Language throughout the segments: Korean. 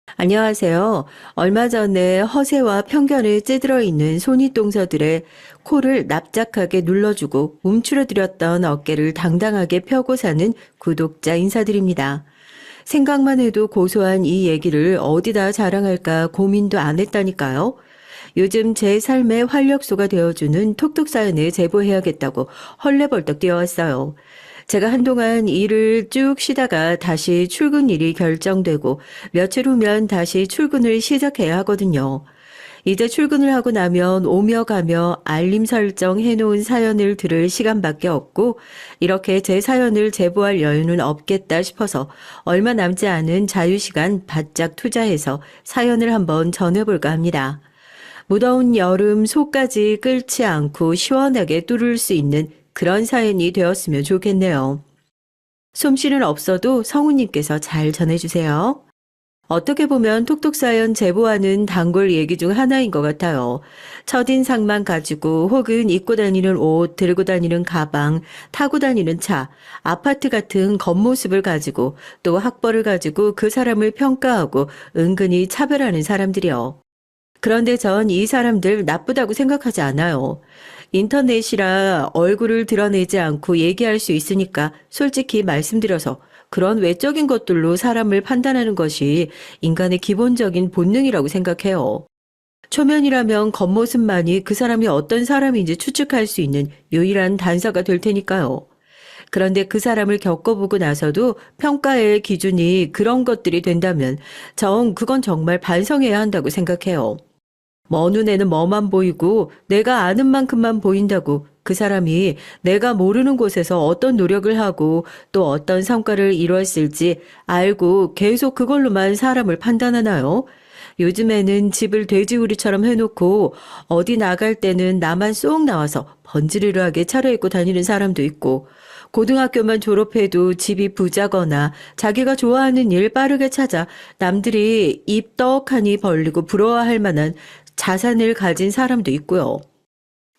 안녕하세요. 얼마 전에 허세와 편견에 찌들어 있는 손윗동서들의 코를 납작하게 눌러주고 움츠러들었던 어깨를 당당하게 펴고 사는 구독자 인사드립니다. 생각만 해도 고소한 이 얘기를 어디다 자랑할까 고민도 안 했다니까요. 요즘 제 삶의 활력소가 되어주는 톡톡 사연을 제보해야겠다고 헐레벌떡 뛰어왔어요. 제가 한동안 일을 쭉 쉬다가 다시 출근 일이 결정되고 며칠 후면 다시 출근을 시작해야 하거든요. 이제 출근을 하고 나면 오며 가며 알림 설정 해놓은 사연을 들을 시간밖에 없고 이렇게 제 사연을 제보할 여유는 없겠다 싶어서 얼마 남지 않은 자유시간 바짝 투자해서 사연을 한번 전해볼까 합니다. 무더운 여름 속까지 끓지 않고 시원하게 뚫을 수 있는 그런 사연이 되었으면 좋겠네요. 솜씨는 없어도 성우님께서 잘 전해주세요. 어떻게 보면 톡톡 사연 제보하는 단골 얘기 중 하나인 것 같아요. 첫인상만 가지고 혹은 입고 다니는 옷, 들고 다니는 가방, 타고 다니는 차, 아파트 같은 겉모습을 가지고 또 학벌을 가지고 그 사람을 평가하고 은근히 차별하는 사람들이요. 그런데 전 이 사람들 나쁘다고 생각하지 않아요. 인터넷이라 얼굴을 드러내지 않고 얘기할 수 있으니까 솔직히 말씀드려서 그런 외적인 것들로 사람을 판단하는 것이 인간의 기본적인 본능이라고 생각해요. 초면이라면 겉모습만이 그 사람이 어떤 사람인지 추측할 수 있는 유일한 단서가 될 테니까요. 그런데 그 사람을 겪어보고 나서도 평가의 기준이 그런 것들이 된다면 전 그건 정말 반성해야 한다고 생각해요. 먼 눈에는 뭐만 보이고 내가 아는 만큼만 보인다고 그 사람이 내가 모르는 곳에서 어떤 노력을 하고 또 어떤 성과를 이루었을지 알고 계속 그걸로만 사람을 판단하나요? 요즘에는 집을 돼지우리처럼 해놓고 어디 나갈 때는 나만 쏙 나와서 번지르르하게 차려입고 다니는 사람도 있고 고등학교만 졸업해도 집이 부자거나 자기가 좋아하는 일 빠르게 찾아 남들이 입 떡하니 벌리고 부러워할 만한 자산을 가진 사람도 있고요.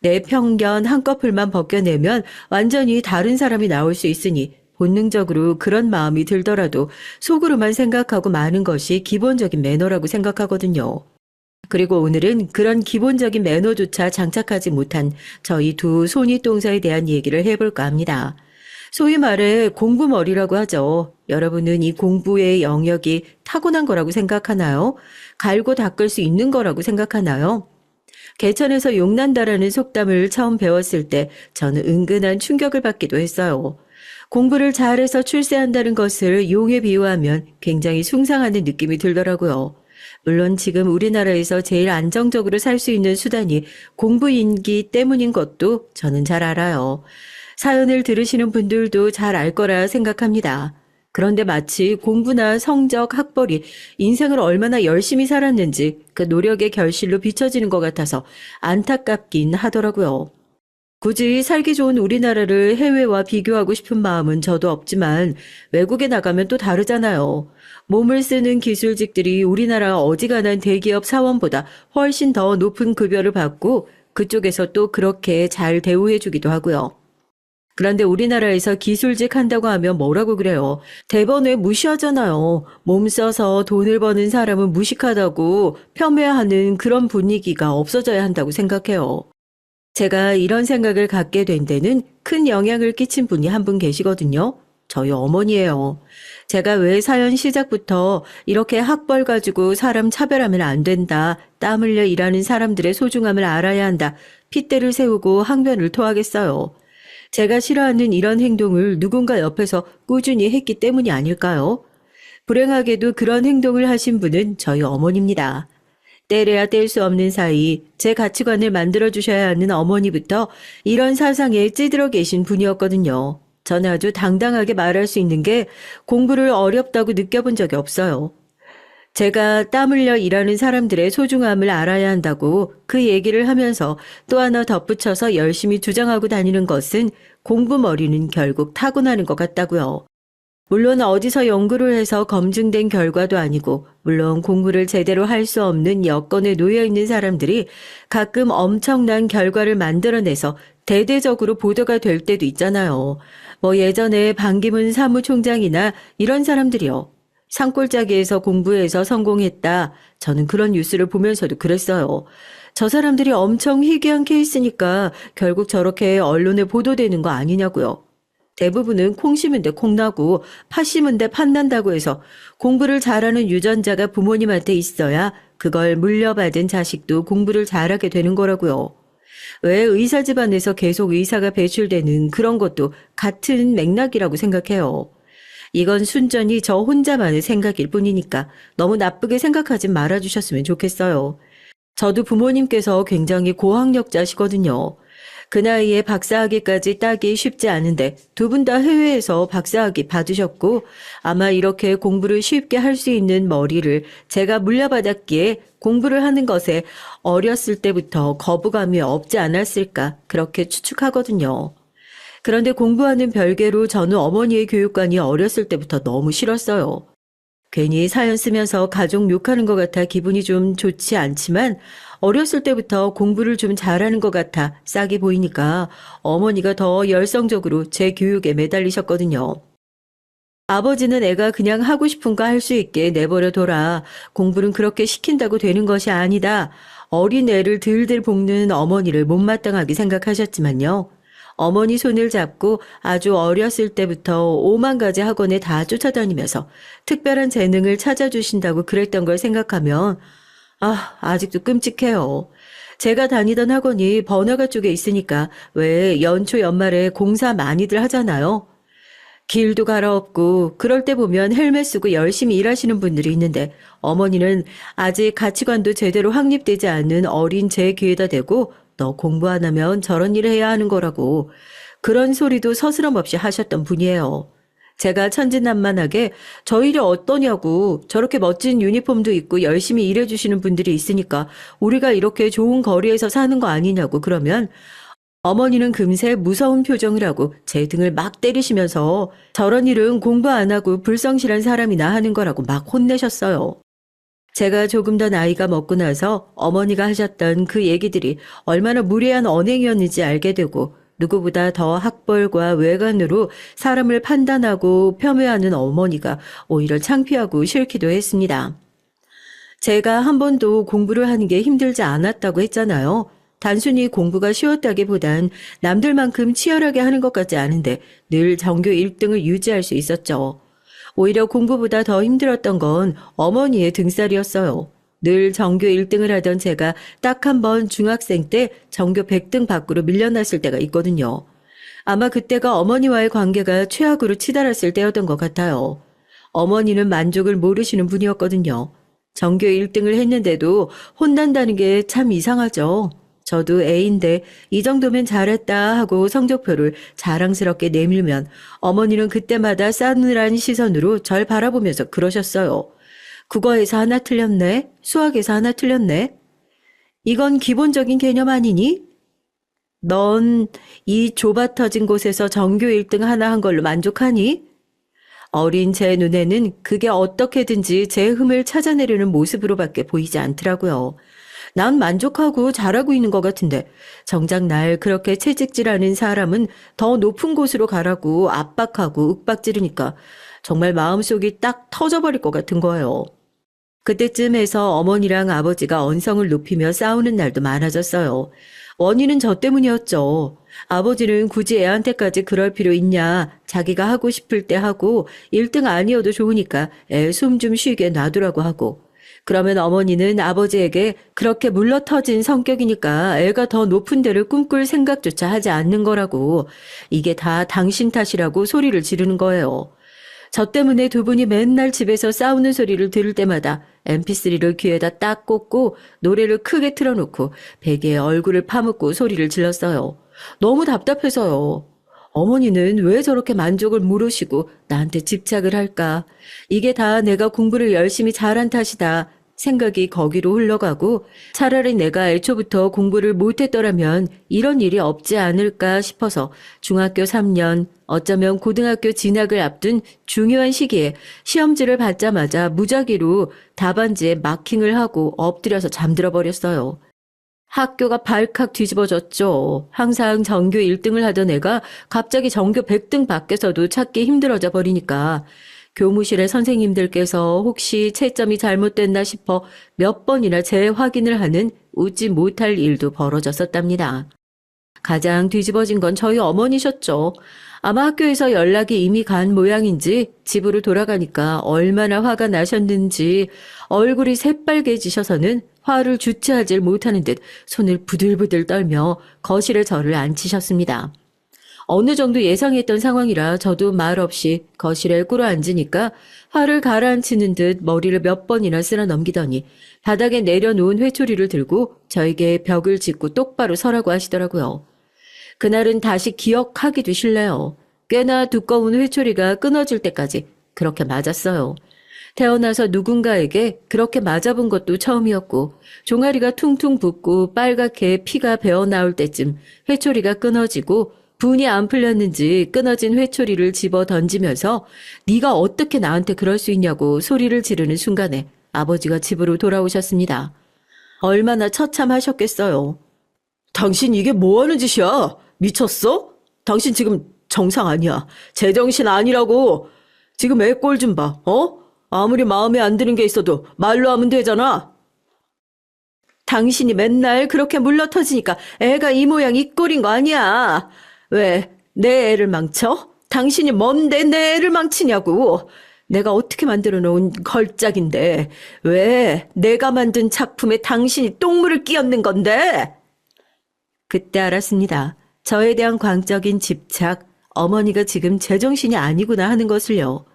내 편견 한꺼풀만 벗겨내면 완전히 다른 사람이 나올 수 있으니 본능적으로 그런 마음이 들더라도 속으로만 생각하고 마는 것이 기본적인 매너라고 생각하거든요. 그리고 오늘은 그런 기본적인 매너조차 장착하지 못한 저희 두 손윗동서에 대한 얘기를 해볼까 합니다. 소위 말해 공부머리라고 하죠. 여러분은 이 공부의 영역이 타고난 거라고 생각하나요? 갈고 닦을 수 있는 거라고 생각하나요? 개천에서 용난다라는 속담을 처음 배웠을 때 저는 은근한 충격을 받기도 했어요. 공부를 잘해서 출세한다는 것을 용에 비유하면 굉장히 숭상하는 느낌이 들더라고요. 물론 지금 우리나라에서 제일 안정적으로 살 수 있는 수단이 공부인기 때문인 것도 저는 잘 알아요. 사연을 들으시는 분들도 잘 알 거라 생각합니다. 그런데 마치 공부나 성적, 학벌이 인생을 얼마나 열심히 살았는지 그 노력의 결실로 비춰지는 것 같아서 안타깝긴 하더라고요. 굳이 살기 좋은 우리나라를 해외와 비교하고 싶은 마음은 저도 없지만 외국에 나가면 또 다르잖아요. 몸을 쓰는 기술직들이 우리나라 어지간한 대기업 사원보다 훨씬 더 높은 급여를 받고 그쪽에서 또 그렇게 잘 대우해주기도 하고요. 그런데 우리나라에서 기술직 한다고 하면 뭐라고 그래요? 대번에 무시하잖아요. 몸 써서 돈을 버는 사람은 무식하다고 폄훼하는 그런 분위기가 없어져야 한다고 생각해요. 제가 이런 생각을 갖게 된 데는 큰 영향을 끼친 분이 한 분 계시거든요. 저희 어머니예요. 제가 왜 사연 시작부터 이렇게 학벌 가지고 사람 차별하면 안 된다, 땀 흘려 일하는 사람들의 소중함을 알아야 한다, 핏대를 세우고 항변을 토하겠어요. 제가 싫어하는 이런 행동을 누군가 옆에서 꾸준히 했기 때문이 아닐까요? 불행하게도 그런 행동을 하신 분은 저희 어머니입니다. 떼래야 뗄 수 없는 사이 제 가치관을 만들어주셔야 하는 어머니부터 이런 사상에 찌들어 계신 분이었거든요. 저는 아주 당당하게 말할 수 있는 게 공부를 어렵다고 느껴본 적이 없어요. 제가 땀 흘려 일하는 사람들의 소중함을 알아야 한다고 그 얘기를 하면서 또 하나 덧붙여서 열심히 주장하고 다니는 것은 공부머리는 결국 타고나는 것 같다고요. 물론 어디서 연구를 해서 검증된 결과도 아니고 물론 공부를 제대로 할 수 없는 여건에 놓여 있는 사람들이 가끔 엄청난 결과를 만들어내서 대대적으로 보도가 될 때도 있잖아요. 뭐 예전에 반기문 사무총장이나 이런 사람들이요. 산골짜기에서 공부해서 성공했다. 저는 그런 뉴스를 보면서도 그랬어요. 저 사람들이 엄청 희귀한 케이스니까 결국 저렇게 언론에 보도되는 거 아니냐고요. 대부분은 콩 심은데 콩 나고 팥 심은데 팥 난다고 해서 공부를 잘하는 유전자가 부모님한테 있어야 그걸 물려받은 자식도 공부를 잘하게 되는 거라고요. 왜 의사 집안에서 계속 의사가 배출되는 그런 것도 같은 맥락이라고 생각해요. 이건 순전히 저 혼자만의 생각일 뿐이니까 너무 나쁘게 생각하지 말아주셨으면 좋겠어요. 저도 부모님께서 굉장히 고학력자시거든요. 그 나이에 박사학위까지 따기 쉽지 않은데 두 분 다 해외에서 박사학위 받으셨고 아마 이렇게 공부를 쉽게 할 수 있는 머리를 제가 물려받았기에 공부를 하는 것에 어렸을 때부터 거부감이 없지 않았을까 그렇게 추측하거든요. 그런데 공부하는 별개로 저는 어머니의 교육관이 어렸을 때부터 너무 싫었어요. 괜히 사연 쓰면서 가족 욕하는 것 같아 기분이 좀 좋지 않지만 어렸을 때부터 공부를 좀 잘하는 것 같아 싹이 보이니까 어머니가 더 열성적으로 제 교육에 매달리셨거든요. 아버지는 애가 그냥 하고 싶은 거 할 수 있게 내버려 둬라. 공부는 그렇게 시킨다고 되는 것이 아니다. 어린 애를 들들 볶는 어머니를 못마땅하게 생각하셨지만요. 어머니 손을 잡고 아주 어렸을 때부터 5만 가지 학원에 다 쫓아다니면서 특별한 재능을 찾아주신다고 그랬던 걸 생각하면 아직도 끔찍해요. 제가 다니던 학원이 번화가 쪽에 있으니까 왜 연초 연말에 공사 많이들 하잖아요. 길도 갈아엎고 그럴 때 보면 헬멧 쓰고 열심히 일하시는 분들이 있는데 어머니는 아직 가치관도 제대로 확립되지 않은 어린 제 귀에다 대고 너 공부 안 하면 저런 일을 해야 하는 거라고 그런 소리도 서스럼 없이 하셨던 분이에요. 제가 천진난만하게 저 일이 어떠냐고 저렇게 멋진 유니폼도 입고 열심히 일해주시는 분들이 있으니까 우리가 이렇게 좋은 거리에서 사는 거 아니냐고 그러면 어머니는 금세 무서운 표정을 하고 제 등을 막 때리시면서 저런 일은 공부 안 하고 불성실한 사람이나 하는 거라고 막 혼내셨어요. 제가 조금 더 나이가 먹고 나서 어머니가 하셨던 그 얘기들이 얼마나 무례한 언행이었는지 알게 되고 누구보다 더 학벌과 외관으로 사람을 판단하고 폄훼하는 어머니가 오히려 창피하고 싫기도 했습니다. 제가 한 번도 공부를 하는 게 힘들지 않았다고 했잖아요. 단순히 공부가 쉬웠다기보단 남들만큼 치열하게 하는 것 같지 않은데 늘 전교 1등을 유지할 수 있었죠. 오히려 공부보다 더 힘들었던 건 어머니의 등살이었어요. 늘 전교 1등을 하던 제가 딱 한 번 중학생 때 전교 100등 밖으로 밀려났을 때가 있거든요. 아마 그때가 어머니와의 관계가 최악으로 치달았을 때였던 것 같아요. 어머니는 만족을 모르시는 분이었거든요. 전교 1등을 했는데도 혼난다는 게 참 이상하죠. 저도 애인데 이 정도면 잘했다 하고 성적표를 자랑스럽게 내밀면 어머니는 그때마다 싸늘한 시선으로 절 바라보면서 그러셨어요. 국어에서 하나 틀렸네? 수학에서 하나 틀렸네? 이건 기본적인 개념 아니니? 넌 이 좁아터진 곳에서 전교 1등 하나 한 걸로 만족하니? 어린 제 눈에는 그게 어떻게든지 제 흠을 찾아내려는 모습으로밖에 보이지 않더라고요. 난 만족하고 잘하고 있는 것 같은데 정작 날 그렇게 채찍질하는 사람은 더 높은 곳으로 가라고 압박하고 윽박지르니까 정말 마음속이 딱 터져버릴 것 같은 거예요. 그때쯤에서 어머니랑 아버지가 언성을 높이며 싸우는 날도 많아졌어요. 원인은 저 때문이었죠. 아버지는 굳이 애한테까지 그럴 필요 있냐. 자기가 하고 싶을 때 하고 1등 아니어도 좋으니까 애 숨 좀 쉬게 놔두라고 하고. 그러면 어머니는 아버지에게 그렇게 물러터진 성격이니까 애가 더 높은 데를 꿈꿀 생각조차 하지 않는 거라고. 이게 다 당신 탓이라고 소리를 지르는 거예요. 저 때문에 두 분이 맨날 집에서 싸우는 소리를 들을 때마다 mp3를 귀에다 딱 꽂고 노래를 크게 틀어놓고 베개에 얼굴을 파묻고 소리를 질렀어요. 너무 답답해서요. 어머니는 왜 저렇게 만족을 모르시고 나한테 집착을 할까? 이게 다 내가 공부를 열심히 잘한 탓이다. 생각이 거기로 흘러가고 차라리 내가 애초부터 공부를 못했더라면 이런 일이 없지 않을까 싶어서 중학교 3년, 어쩌면 고등학교 진학을 앞둔 중요한 시기에 시험지를 받자마자 무작위로 답안지에 마킹을 하고 엎드려서 잠들어 버렸어요. 학교가 발칵 뒤집어졌죠. 항상 전교 1등을 하던 애가 갑자기 전교 100등 밖에서도 찾기 힘들어져 버리니까 교무실의 선생님들께서 혹시 채점이 잘못됐나 싶어 몇 번이나 재확인을 하는 웃지 못할 일도 벌어졌었답니다. 가장 뒤집어진 건 저희 어머니셨죠. 아마 학교에서 연락이 이미 간 모양인지 집으로 돌아가니까 얼마나 화가 나셨는지 얼굴이 새빨개지셔서는 화를 주체하지 못하는 듯 손을 부들부들 떨며 거실에 저를 앉히셨습니다. 어느 정도 예상했던 상황이라 저도 말없이 거실에 꿇어앉으니까 화를 가라앉히는 듯 머리를 몇 번이나 쓸어 넘기더니 바닥에 내려놓은 회초리를 들고 저에게 벽을 짚고 똑바로 서라고 하시더라고요. 그날은 다시 기억하기도 싫네요. 꽤나 두꺼운 회초리가 끊어질 때까지 그렇게 맞았어요. 태어나서 누군가에게 그렇게 맞아본 것도 처음이었고 종아리가 퉁퉁 붓고 빨갛게 피가 배어나올 때쯤 회초리가 끊어지고 분이 안 풀렸는지 끊어진 회초리를 집어 던지면서 네가 어떻게 나한테 그럴 수 있냐고 소리를 지르는 순간에 아버지가 집으로 돌아오셨습니다. 얼마나 처참하셨겠어요. 당신 이게 뭐하는 짓이야? 미쳤어? 당신 지금 정상 아니야. 제정신 아니라고. 지금 애 꼴 좀 봐. 아무리 마음에 안 드는 게 있어도 말로 하면 되잖아. 당신이 맨날 그렇게 물러터지니까 애가 이 모양 이 꼴인 거 아니야. 왜 내 애를 망쳐? 당신이 뭔데 내 애를 망치냐고. 내가 어떻게 만들어 놓은 걸작인데 왜 내가 만든 작품에 당신이 똥물을 끼얹는 건데? 그때 알았습니다. 저에 대한 광적인 집착, 어머니가 지금 제정신이 아니구나 하는 것을요.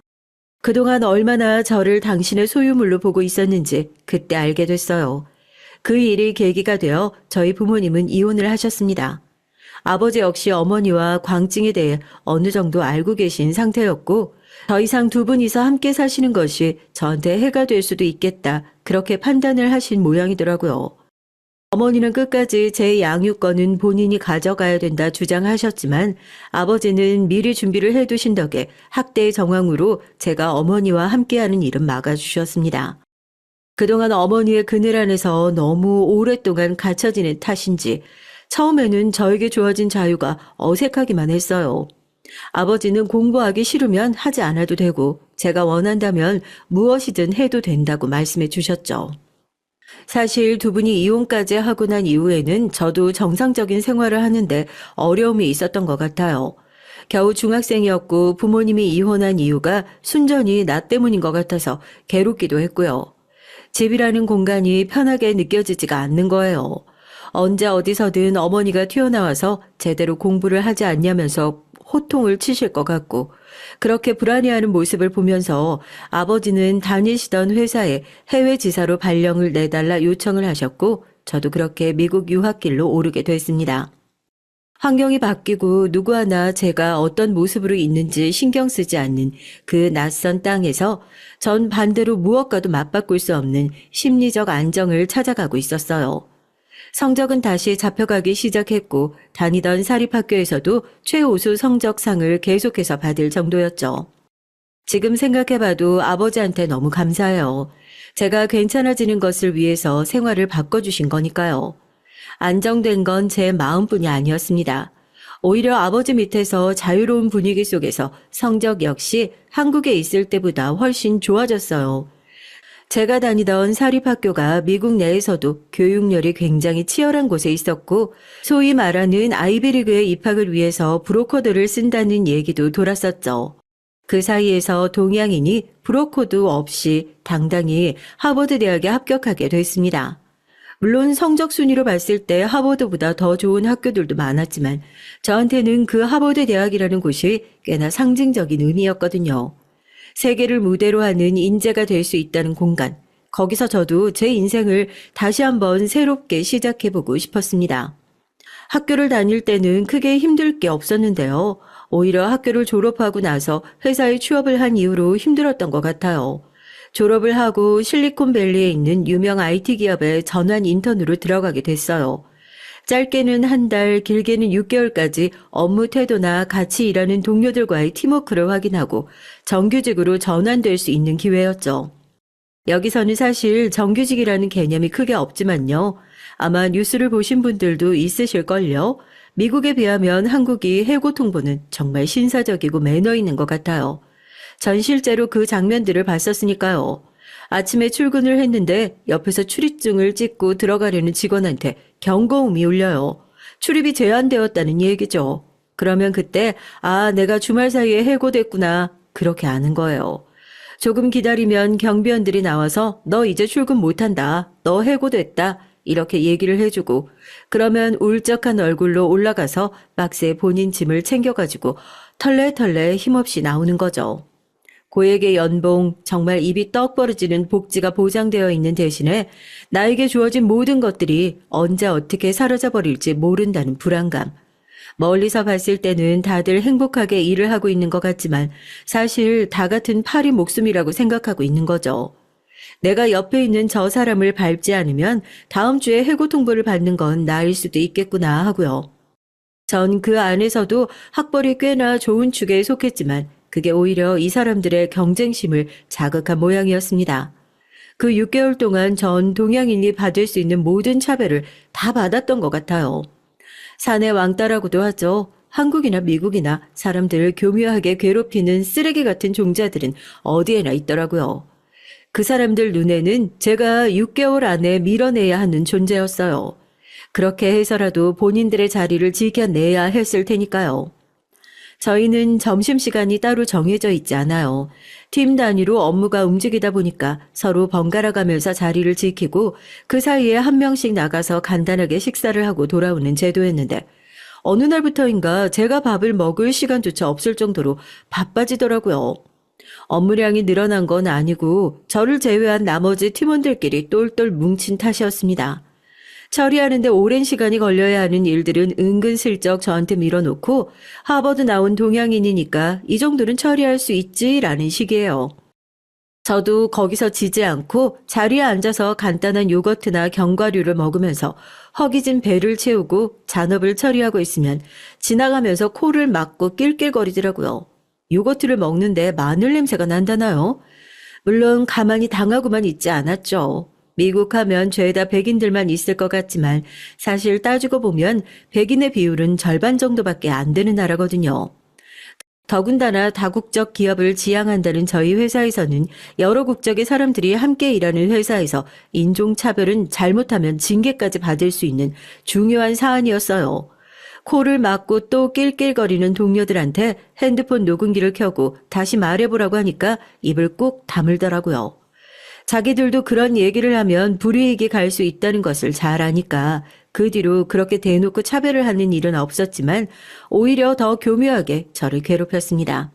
그동안 얼마나 저를 당신의 소유물로 보고 있었는지 그때 알게 됐어요. 그 일이 계기가 되어 저희 부모님은 이혼을 하셨습니다. 아버지 역시 어머니와 광증에 대해 어느 정도 알고 계신 상태였고 더 이상 두 분이서 함께 사시는 것이 저한테 해가 될 수도 있겠다 그렇게 판단을 하신 모양이더라고요. 어머니는 끝까지 제 양육권은 본인이 가져가야 된다 주장하셨지만 아버지는 미리 준비를 해두신 덕에 학대의 정황으로 제가 어머니와 함께하는 일은 막아주셨습니다. 그동안 어머니의 그늘 안에서 너무 오랫동안 갇혀 지낸 탓인지 처음에는 저에게 주어진 자유가 어색하기만 했어요. 아버지는 공부하기 싫으면 하지 않아도 되고 제가 원한다면 무엇이든 해도 된다고 말씀해 주셨죠. 사실 두 분이 이혼까지 하고 난 이후에는 저도 정상적인 생활을 하는데 어려움이 있었던 것 같아요. 겨우 중학생이었고 부모님이 이혼한 이유가 순전히 나 때문인 것 같아서 괴롭기도 했고요. 집이라는 공간이 편하게 느껴지지가 않는 거예요. 언제 어디서든 어머니가 튀어나와서 제대로 공부를 하지 않냐면서 호통을 치실 것 같고 그렇게 불안해하는 모습을 보면서 아버지는 다니시던 회사에 해외 지사로 발령을 내달라 요청을 하셨고 저도 그렇게 미국 유학길로 오르게 됐습니다. 환경이 바뀌고 누구 하나 제가 어떤 모습으로 있는지 신경 쓰지 않는 그 낯선 땅에서 전 반대로 무엇과도 맞바꿀 수 없는 심리적 안정을 찾아가고 있었어요. 성적은 다시 잡혀가기 시작했고 다니던 사립학교에서도 최우수 성적상을 계속해서 받을 정도였죠. 지금 생각해봐도 아버지한테 너무 감사해요. 제가 괜찮아지는 것을 위해서 생활을 바꿔주신 거니까요. 안정된 건 제 마음뿐이 아니었습니다. 오히려 아버지 밑에서 자유로운 분위기 속에서 성적 역시 한국에 있을 때보다 훨씬 좋아졌어요. 제가 다니던 사립학교가 미국 내에서도 교육열이 굉장히 치열한 곳에 있었고 소위 말하는 아이비리그에 입학을 위해서 브로커들을 쓴다는 얘기도 돌았었죠. 그 사이에서 동양인이 브로커도 없이 당당히 하버드 대학에 합격하게 됐습니다. 물론 성적 순위로 봤을 때 하버드보다 더 좋은 학교들도 많았지만 저한테는 그 하버드 대학이라는 곳이 꽤나 상징적인 의미였거든요. 세계를 무대로 하는 인재가 될 수 있다는 공간. 거기서 저도 제 인생을 다시 한번 새롭게 시작해보고 싶었습니다. 학교를 다닐 때는 크게 힘들 게 없었는데요. 오히려 학교를 졸업하고 나서 회사에 취업을 한 이후로 힘들었던 것 같아요. 졸업을 하고 실리콘밸리에 있는 유명 IT 기업에 전환 인턴으로 들어가게 됐어요. 짧게는 한 달, 길게는 6개월까지 업무 태도나 같이 일하는 동료들과의 팀워크를 확인하고 정규직으로 전환될 수 있는 기회였죠. 여기서는 사실 정규직이라는 개념이 크게 없지만요. 아마 뉴스를 보신 분들도 있으실걸요. 미국에 비하면 한국이 해고 통보는 정말 신사적이고 매너 있는 것 같아요. 전 실제로 그 장면들을 봤었으니까요. 아침에 출근을 했는데 옆에서 출입증을 찍고 들어가려는 직원한테 경고음이 울려요. 출입이 제한되었다는 얘기죠. 그러면 그때 내가 주말 사이에 해고됐구나 그렇게 아는 거예요. 조금 기다리면 경비원들이 나와서 너 이제 출근 못한다. 너 해고됐다. 이렇게 얘기를 해주고 그러면 울적한 얼굴로 올라가서 박스에 본인 짐을 챙겨가지고 털레털레 힘없이 나오는 거죠. 고액의 연봉, 정말 입이 떡 벌어지는 복지가 보장되어 있는 대신에 나에게 주어진 모든 것들이 언제 어떻게 사라져 버릴지 모른다는 불안감. 멀리서 봤을 때는 다들 행복하게 일을 하고 있는 것 같지만 사실 다 같은 파리 목숨이라고 생각하고 있는 거죠. 내가 옆에 있는 저 사람을 밟지 않으면 다음 주에 해고 통보를 받는 건 나일 수도 있겠구나 하고요. 전 그 안에서도 학벌이 꽤나 좋은 축에 속했지만 그게 오히려 이 사람들의 경쟁심을 자극한 모양이었습니다. 그 6개월 동안 전 동양인이 받을 수 있는 모든 차별을 다 받았던 것 같아요. 사내 왕따라고도 하죠. 한국이나 미국이나 사람들을 교묘하게 괴롭히는 쓰레기 같은 종자들은 어디에나 있더라고요. 그 사람들 눈에는 제가 6개월 안에 밀어내야 하는 존재였어요. 그렇게 해서라도 본인들의 자리를 지켜내야 했을 테니까요. 저희는 점심시간이 따로 정해져 있지 않아요. 팀 단위로 업무가 움직이다 보니까 서로 번갈아 가면서 자리를 지키고 그 사이에 한 명씩 나가서 간단하게 식사를 하고 돌아오는 제도였는데 어느 날부터인가 제가 밥을 먹을 시간조차 없을 정도로 바빠지더라고요. 업무량이 늘어난 건 아니고 저를 제외한 나머지 팀원들끼리 똘똘 뭉친 탓이었습니다. 처리하는데 오랜 시간이 걸려야 하는 일들은 은근슬쩍 저한테 밀어놓고 하버드 나온 동양인이니까 이 정도는 처리할 수 있지라는 식이에요. 저도 거기서 지지 않고 자리에 앉아서 간단한 요거트나 견과류를 먹으면서 허기진 배를 채우고 잔업을 처리하고 있으면 지나가면서 코를 막고 낄낄거리더라고요. 요거트를 먹는데 마늘 냄새가 난다나요? 물론 가만히 당하고만 있지 않았죠. 미국 하면 죄다 백인들만 있을 것 같지만 사실 따지고 보면 백인의 비율은 절반 정도밖에 안 되는 나라거든요. 더군다나 다국적 기업을 지향한다는 저희 회사에서는 여러 국적의 사람들이 함께 일하는 회사에서 인종차별은 잘못하면 징계까지 받을 수 있는 중요한 사안이었어요. 코를 막고 또 낄낄거리는 동료들한테 핸드폰 녹음기를 켜고 다시 말해보라고 하니까 입을 꾹 다물더라고요. 자기들도 그런 얘기를 하면 불이익이 갈 수 있다는 것을 잘 아니까 그 뒤로 그렇게 대놓고 차별을 하는 일은 없었지만 오히려 더 교묘하게 저를 괴롭혔습니다.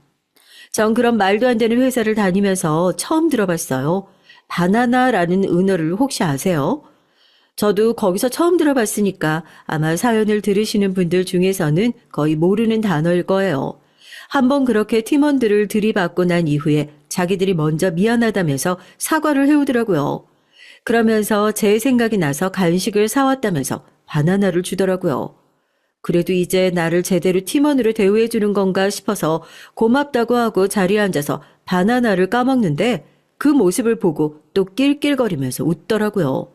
전 그런 말도 안 되는 회사를 다니면서 처음 들어봤어요. 바나나라는 은어를 혹시 아세요? 저도 거기서 처음 들어봤으니까 아마 사연을 들으시는 분들 중에서는 거의 모르는 단어일 거예요. 한번 그렇게 팀원들을 들이받고 난 이후에 자기들이 먼저 미안하다면서 사과를 해오더라고요. 그러면서 제 생각이 나서 간식을 사왔다면서 바나나를 주더라고요. 그래도 이제 나를 제대로 팀원으로 대우해 주는 건가 싶어서 고맙다고 하고 자리에 앉아서 바나나를 까먹는데 그 모습을 보고 또 낄낄거리면서 웃더라고요.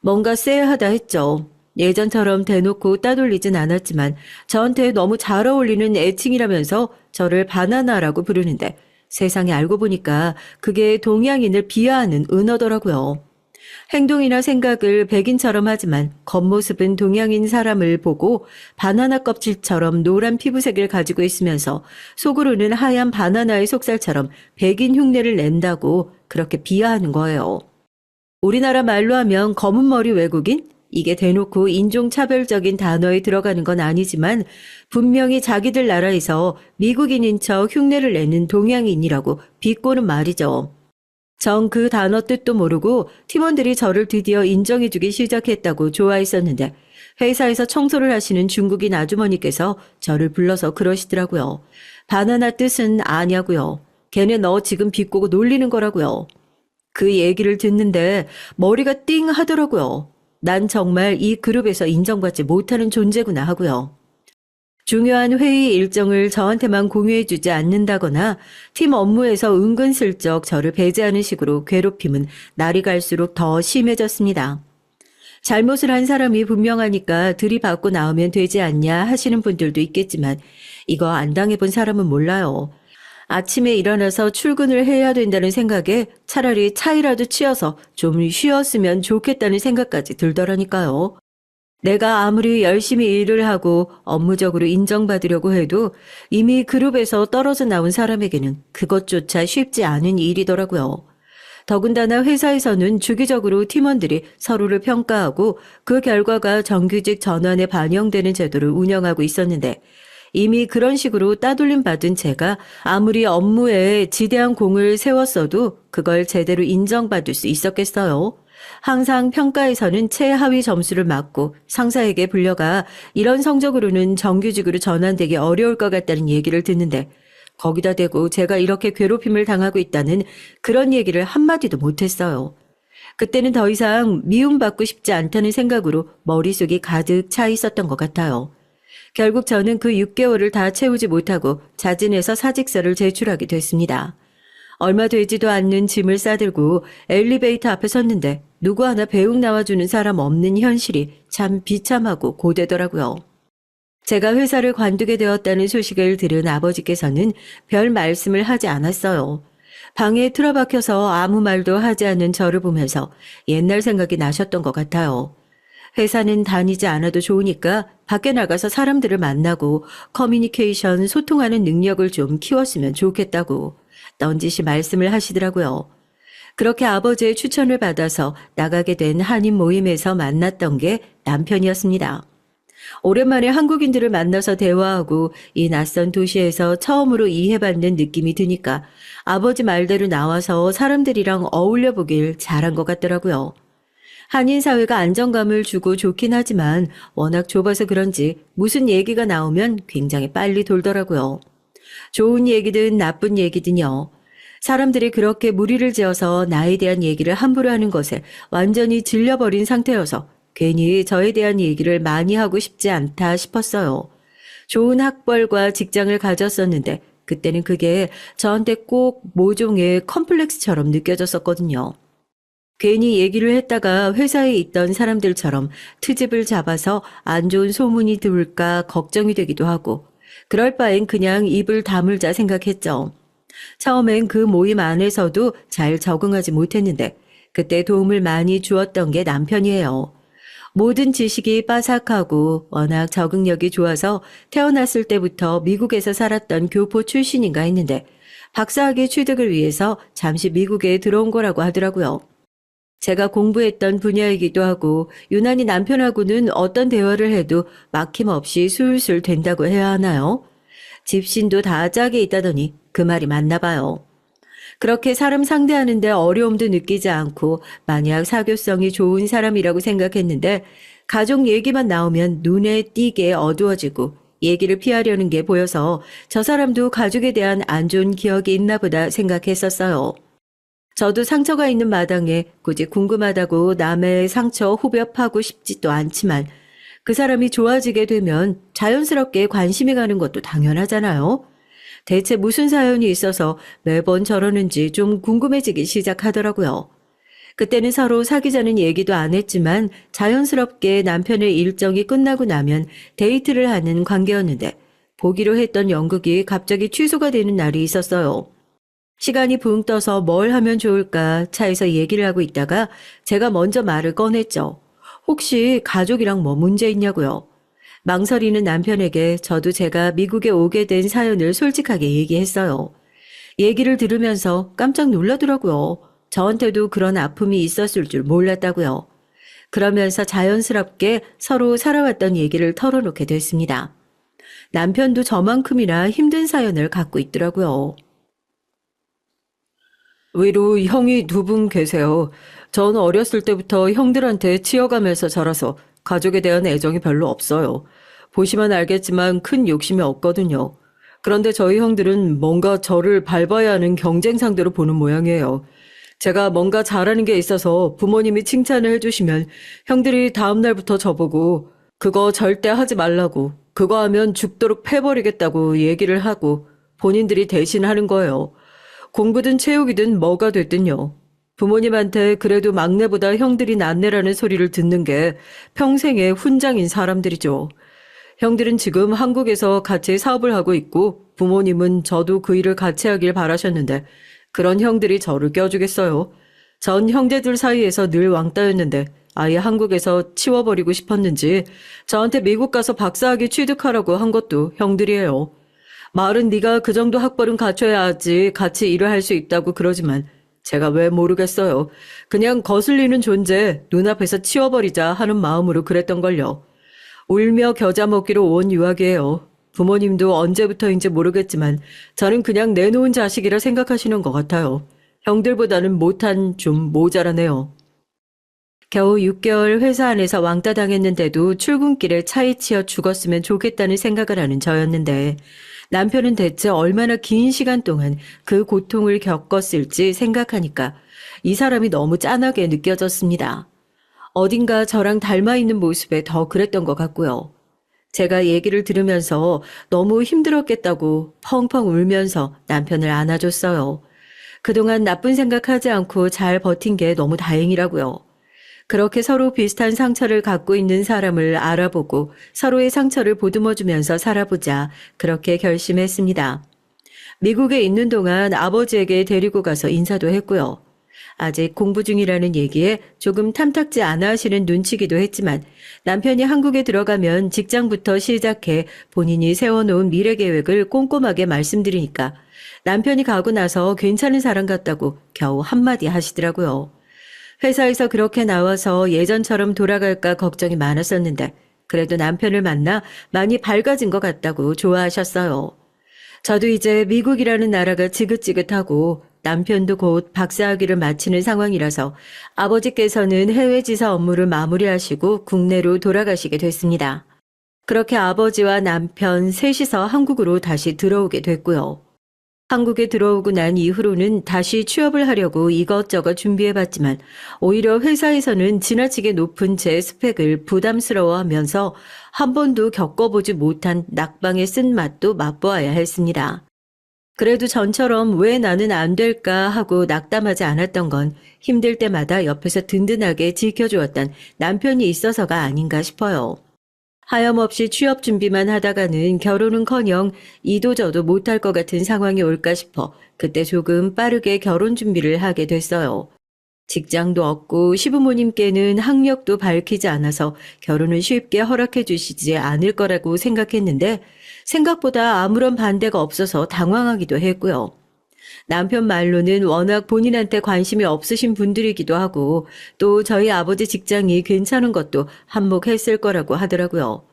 뭔가 쎄하다 했죠. 예전처럼 대놓고 따돌리진 않았지만 저한테 너무 잘 어울리는 애칭이라면서 저를 바나나라고 부르는데 세상에 알고 보니까 그게 동양인을 비하하는 은어더라고요. 행동이나 생각을 백인처럼 하지만 겉모습은 동양인 사람을 보고 바나나 껍질처럼 노란 피부색을 가지고 있으면서 속으로는 하얀 바나나의 속살처럼 백인 흉내를 낸다고 그렇게 비하하는 거예요. 우리나라 말로 하면 검은 머리 외국인? 이게 대놓고 인종차별적인 단어에 들어가는 건 아니지만 분명히 자기들 나라에서 미국인인 척 흉내를 내는 동양인이라고 비꼬는 말이죠. 전 그 단어 뜻도 모르고 팀원들이 저를 드디어 인정해주기 시작했다고 좋아했었는데 회사에서 청소를 하시는 중국인 아주머니께서 저를 불러서 그러시더라고요. 바나나 뜻은 아냐고요. 걔네 너 지금 비꼬고 놀리는 거라고요. 그 얘기를 듣는데 머리가 띵 하더라고요. 난 정말 이 그룹에서 인정받지 못하는 존재구나 하고요. 중요한 회의 일정을 저한테만 공유해주지 않는다거나 팀 업무에서 은근슬쩍 저를 배제하는 식으로 괴롭힘은 날이 갈수록 더 심해졌습니다. 잘못을 한 사람이 분명하니까 들이받고 나오면 되지 않냐 하시는 분들도 있겠지만 이거 안 당해본 사람은 몰라요. 아침에 일어나서 출근을 해야 된다는 생각에 차라리 차이라도 치어서 좀 쉬었으면 좋겠다는 생각까지 들더라니까요. 내가 아무리 열심히 일을 하고 업무적으로 인정받으려고 해도 이미 그룹에서 떨어져 나온 사람에게는 그것조차 쉽지 않은 일이더라고요. 더군다나 회사에서는 주기적으로 팀원들이 서로를 평가하고 그 결과가 정규직 전환에 반영되는 제도를 운영하고 있었는데 이미 그런 식으로 따돌림 받은 제가 아무리 업무에 지대한 공을 세웠어도 그걸 제대로 인정받을 수 있었겠어요. 항상 평가에서는 최하위 점수를 맞고 상사에게 불려가 이런 성적으로는 정규직으로 전환되기 어려울 것 같다는 얘기를 듣는데 거기다 대고 제가 이렇게 괴롭힘을 당하고 있다는 그런 얘기를 한마디도 못했어요. 그때는 더 이상 미움받고 싶지 않다는 생각으로 머릿속이 가득 차 있었던 것 같아요. 결국 저는 그 6개월을 다 채우지 못하고 자진해서 사직서를 제출하게 됐습니다. 얼마 되지도 않는 짐을 싸들고 엘리베이터 앞에 섰는데 누구 하나 배웅 나와주는 사람 없는 현실이 참 비참하고 고되더라고요. 제가 회사를 관두게 되었다는 소식을 들은 아버지께서는 별 말씀을 하지 않았어요. 방에 틀어박혀서 아무 말도 하지 않는 저를 보면서 옛날 생각이 나셨던 것 같아요. 회사는 다니지 않아도 좋으니까 밖에 나가서 사람들을 만나고 커뮤니케이션, 소통하는 능력을 좀 키웠으면 좋겠다고 넌지시 말씀을 하시더라고요. 그렇게 아버지의 추천을 받아서 나가게 된 한인 모임에서 만났던 게 남편이었습니다. 오랜만에 한국인들을 만나서 대화하고 이 낯선 도시에서 처음으로 이해받는 느낌이 드니까 아버지 말대로 나와서 사람들이랑 어울려 보길 잘한 것 같더라고요. 한인 사회가 안정감을 주고 좋긴 하지만 워낙 좁아서 그런지 무슨 얘기가 나오면 굉장히 빨리 돌더라고요. 좋은 얘기든 나쁜 얘기든요. 사람들이 그렇게 무리를 지어서 나에 대한 얘기를 함부로 하는 것에 완전히 질려버린 상태여서 괜히 저에 대한 얘기를 많이 하고 싶지 않다 싶었어요. 좋은 학벌과 직장을 가졌었는데 그때는 그게 저한테 꼭 모종의 컴플렉스처럼 느껴졌었거든요. 괜히 얘기를 했다가 회사에 있던 사람들처럼 트집을 잡아서 안 좋은 소문이 들을까 걱정이 되기도 하고 그럴 바엔 그냥 입을 다물자 생각했죠. 처음엔 그 모임 안에서도 잘 적응하지 못했는데 그때 도움을 많이 주었던 게 남편이에요. 모든 지식이 빠삭하고 워낙 적응력이 좋아서 태어났을 때부터 미국에서 살았던 교포 출신인가 했는데 박사학위 취득을 위해서 잠시 미국에 들어온 거라고 하더라고요. 제가 공부했던 분야이기도 하고 유난히 남편하고는 어떤 대화를 해도 막힘없이 술술 된다고 해야 하나요? 집신도 다 짝이 있다더니 그 말이 맞나 봐요. 그렇게 사람 상대하는데 어려움도 느끼지 않고 만약 사교성이 좋은 사람이라고 생각했는데 가족 얘기만 나오면 눈에 띄게 어두워지고 얘기를 피하려는 게 보여서 저 사람도 가족에 대한 안 좋은 기억이 있나 보다 생각했었어요. 저도 상처가 있는 마당에 굳이 궁금하다고 남의 상처 후벼파고 싶지도 않지만 그 사람이 좋아지게 되면 자연스럽게 관심이 가는 것도 당연하잖아요. 대체 무슨 사연이 있어서 매번 저러는지 좀 궁금해지기 시작하더라고요. 그때는 서로 사귀자는 얘기도 안 했지만 자연스럽게 남편의 일정이 끝나고 나면 데이트를 하는 관계였는데 보기로 했던 연극이 갑자기 취소가 되는 날이 있었어요. 시간이 붕 떠서 뭘 하면 좋을까 차에서 얘기를 하고 있다가 제가 먼저 말을 꺼냈죠. 혹시 가족이랑 뭐 문제 있냐고요. 망설이는 남편에게 저도 제가 미국에 오게 된 사연을 솔직하게 얘기했어요. 얘기를 들으면서 깜짝 놀라더라고요. 저한테도 그런 아픔이 있었을 줄 몰랐다고요. 그러면서 자연스럽게 서로 살아왔던 얘기를 털어놓게 됐습니다. 남편도 저만큼이나 힘든 사연을 갖고 있더라고요. 위로 형이 2분 계세요. 전 어렸을 때부터 형들한테 치여가면서 자라서 가족에 대한 애정이 별로 없어요. 보시면 알겠지만 큰 욕심이 없거든요. 그런데 저희 형들은 뭔가 저를 밟아야 하는 경쟁 상대로 보는 모양이에요. 제가 뭔가 잘하는 게 있어서 부모님이 칭찬을 해주시면 형들이 다음 날부터 저보고 그거 절대 하지 말라고, 그거 하면 죽도록 패버리겠다고 얘기를 하고 본인들이 대신 하는 거예요. 공부든 체육이든 뭐가 됐든요. 부모님한테 그래도 막내보다 형들이 낫네라는 소리를 듣는 게 평생의 훈장인 사람들이죠. 형들은 지금 한국에서 같이 사업을 하고 있고 부모님은 저도 그 일을 같이 하길 바라셨는데 그런 형들이 저를 껴주겠어요. 전 형제들 사이에서 늘 왕따였는데 아예 한국에서 치워버리고 싶었는지 저한테 미국 가서 박사학위 취득하라고 한 것도 형들이에요. 말은 네가 그 정도 학벌은 갖춰야지 같이 일을 할 수 있다고 그러지만 제가 왜 모르겠어요. 그냥 거슬리는 존재 눈앞에서 치워버리자 하는 마음으로 그랬던걸요. 울며 겨자 먹기로 온 유학이에요. 부모님도 언제부터인지 모르겠지만 저는 그냥 내놓은 자식이라 생각하시는 것 같아요. 형들보다는 못한 좀 모자라네요. 겨우 6개월 회사 안에서 왕따 당했는데도 출근길에 차에 치여 죽었으면 좋겠다는 생각을 하는 저였는데 남편은 대체 얼마나 긴 시간 동안 그 고통을 겪었을지 생각하니까 이 사람이 너무 짠하게 느껴졌습니다. 어딘가 저랑 닮아 있는 모습에 더 그랬던 것 같고요. 제가 얘기를 들으면서 너무 힘들었겠다고 펑펑 울면서 남편을 안아줬어요. 그동안 나쁜 생각하지 않고 잘 버틴 게 너무 다행이라고요. 그렇게 서로 비슷한 상처를 갖고 있는 사람을 알아보고 서로의 상처를 보듬어주면서 살아보자 그렇게 결심했습니다. 미국에 있는 동안 아버지에게 데리고 가서 인사도 했고요. 아직 공부 중이라는 얘기에 조금 탐탁지 않아 하시는 눈치기도 했지만 남편이 한국에 들어가면 직장부터 시작해 본인이 세워놓은 미래 계획을 꼼꼼하게 말씀드리니까 남편이 가고 나서 괜찮은 사람 같다고 겨우 한마디 하시더라고요. 회사에서 그렇게 나와서 예전처럼 돌아갈까 걱정이 많았었는데 그래도 남편을 만나 많이 밝아진 것 같다고 좋아하셨어요. 저도 이제 미국이라는 나라가 지긋지긋하고 남편도 곧 박사학위를 마치는 상황이라서 아버지께서는 해외 지사 업무를 마무리하시고 국내로 돌아가시게 됐습니다. 그렇게 아버지와 남편 셋이서 한국으로 다시 들어오게 됐고요. 한국에 들어오고 난 이후로는 다시 취업을 하려고 이것저것 준비해봤지만 오히려 회사에서는 지나치게 높은 제 스펙을 부담스러워하면서 한 번도 겪어보지 못한 낙방의 쓴맛도 맛보아야 했습니다. 그래도 전처럼 왜 나는 안 될까 하고 낙담하지 않았던 건 힘들 때마다 옆에서 든든하게 지켜주었던 남편이 있어서가 아닌가 싶어요. 하염없이 취업 준비만 하다가는 결혼은커녕 이도저도 못할 것 같은 상황이 올까 싶어 그때 조금 빠르게 결혼 준비를 하게 됐어요. 직장도 없고 시부모님께는 학력도 밝히지 않아서 결혼을 쉽게 허락해 주시지 않을 거라고 생각했는데 생각보다 아무런 반대가 없어서 당황하기도 했고요. 남편 말로는 워낙 본인한테 관심이 없으신 분들이기도 하고 또 저희 아버지 직장이 괜찮은 것도 한몫했을 거라고 하더라고요.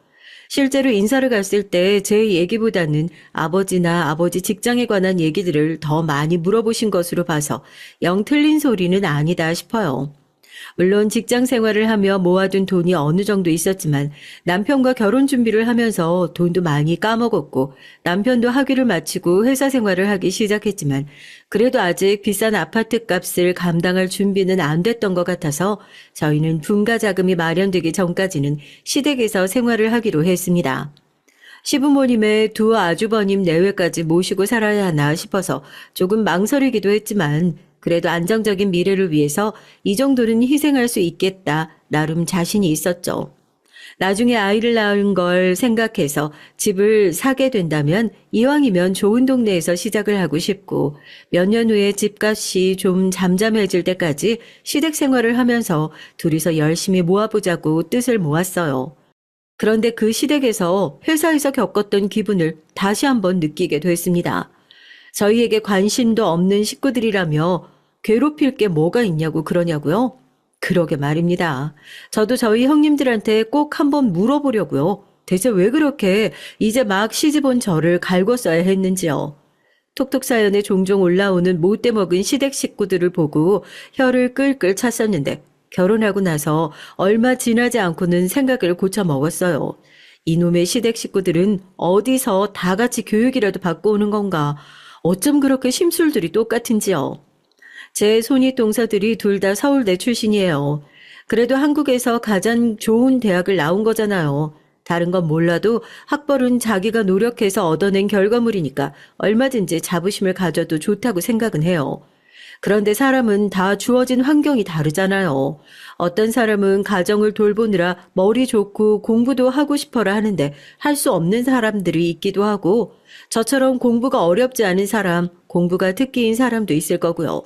실제로 인사를 갔을 때 제 얘기보다는 아버지나 아버지 직장에 관한 얘기들을 더 많이 물어보신 것으로 봐서 영 틀린 소리는 아니다 싶어요. 물론 직장 생활을 하며 모아둔 돈이 어느 정도 있었지만 남편과 결혼 준비를 하면서 돈도 많이 까먹었고 남편도 학위를 마치고 회사 생활을 하기 시작했지만 그래도 아직 비싼 아파트 값을 감당할 준비는 안 됐던 것 같아서 저희는 분가 자금이 마련되기 전까지는 시댁에서 생활을 하기로 했습니다. 시부모님의 두 아주버님 내외까지 모시고 살아야 하나 싶어서 조금 망설이기도 했지만 그래도 안정적인 미래를 위해서 이 정도는 희생할 수 있겠다 나름 자신이 있었죠. 나중에 아이를 낳은 걸 생각해서 집을 사게 된다면 이왕이면 좋은 동네에서 시작을 하고 싶고 몇 년 후에 집값이 좀 잠잠해질 때까지 시댁 생활을 하면서 둘이서 열심히 모아보자고 뜻을 모았어요. 그런데 그 시댁에서 회사에서 겪었던 기분을 다시 한번 느끼게 됐습니다. 저희에게 관심도 없는 식구들이라며 괴롭힐 게 뭐가 있냐고 그러냐고요? 그러게 말입니다. 저도 저희 형님들한테 꼭 한번 물어보려고요. 대체 왜 그렇게 이제 막 시집온 저를 갈고 써야 했는지요. 톡톡 사연에 종종 올라오는 못돼 먹은 시댁 식구들을 보고 혀를 끌끌 찼었는데 결혼하고 나서 얼마 지나지 않고는 생각을 고쳐 먹었어요. 이놈의 시댁 식구들은 어디서 다 같이 교육이라도 받고 오는 건가? 어쩜 그렇게 심술들이 똑같은지요. 제 손이 동서들이 둘 다 서울대 출신이에요. 그래도 한국에서 가장 좋은 대학을 나온 거잖아요. 다른 건 몰라도 학벌은 자기가 노력해서 얻어낸 결과물이니까 얼마든지 자부심을 가져도 좋다고 생각은 해요. 그런데 사람은 다 주어진 환경이 다르잖아요. 어떤 사람은 가정을 돌보느라 머리 좋고 공부도 하고 싶어라 하는데 할 수 없는 사람들이 있기도 하고, 저처럼 공부가 어렵지 않은 사람, 공부가 특기인 사람도 있을 거고요.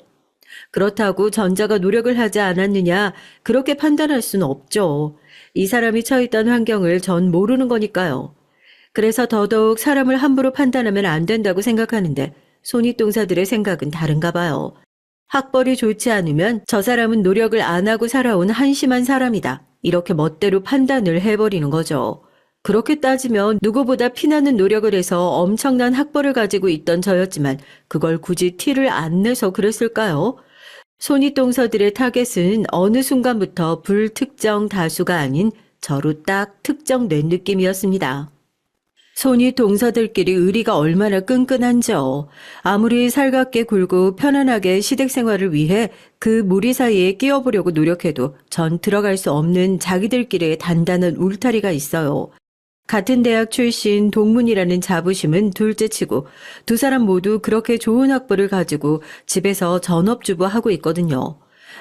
그렇다고 전자가 노력을 하지 않았느냐, 그렇게 판단할 수는 없죠. 이 사람이 처했던 환경을 전 모르는 거니까요. 그래서 더더욱 사람을 함부로 판단하면 안 된다고 생각하는데, 손윗동사들의 생각은 다른가 봐요. 학벌이 좋지 않으면 저 사람은 노력을 안 하고 살아온 한심한 사람이다, 이렇게 멋대로 판단을 해버리는 거죠. 그렇게 따지면 누구보다 피나는 노력을 해서 엄청난 학벌을 가지고 있던 저였지만 그걸 굳이 티를 안 내서 그랬을까요? 손윗동서들의 타겟은 어느 순간부터 불특정 다수가 아닌 저로 딱 특정된 느낌이었습니다. 손윗동서들끼리 의리가 얼마나 끈끈한지요. 아무리 살갑게 굴고 편안하게 시댁 생활을 위해 그 무리 사이에 끼어보려고 노력해도 전 들어갈 수 없는 자기들끼리의 단단한 울타리가 있어요. 같은 대학 출신 동문이라는 자부심은 둘째치고 두 사람 모두 그렇게 좋은 학벌을 가지고 집에서 전업주부 하고 있거든요.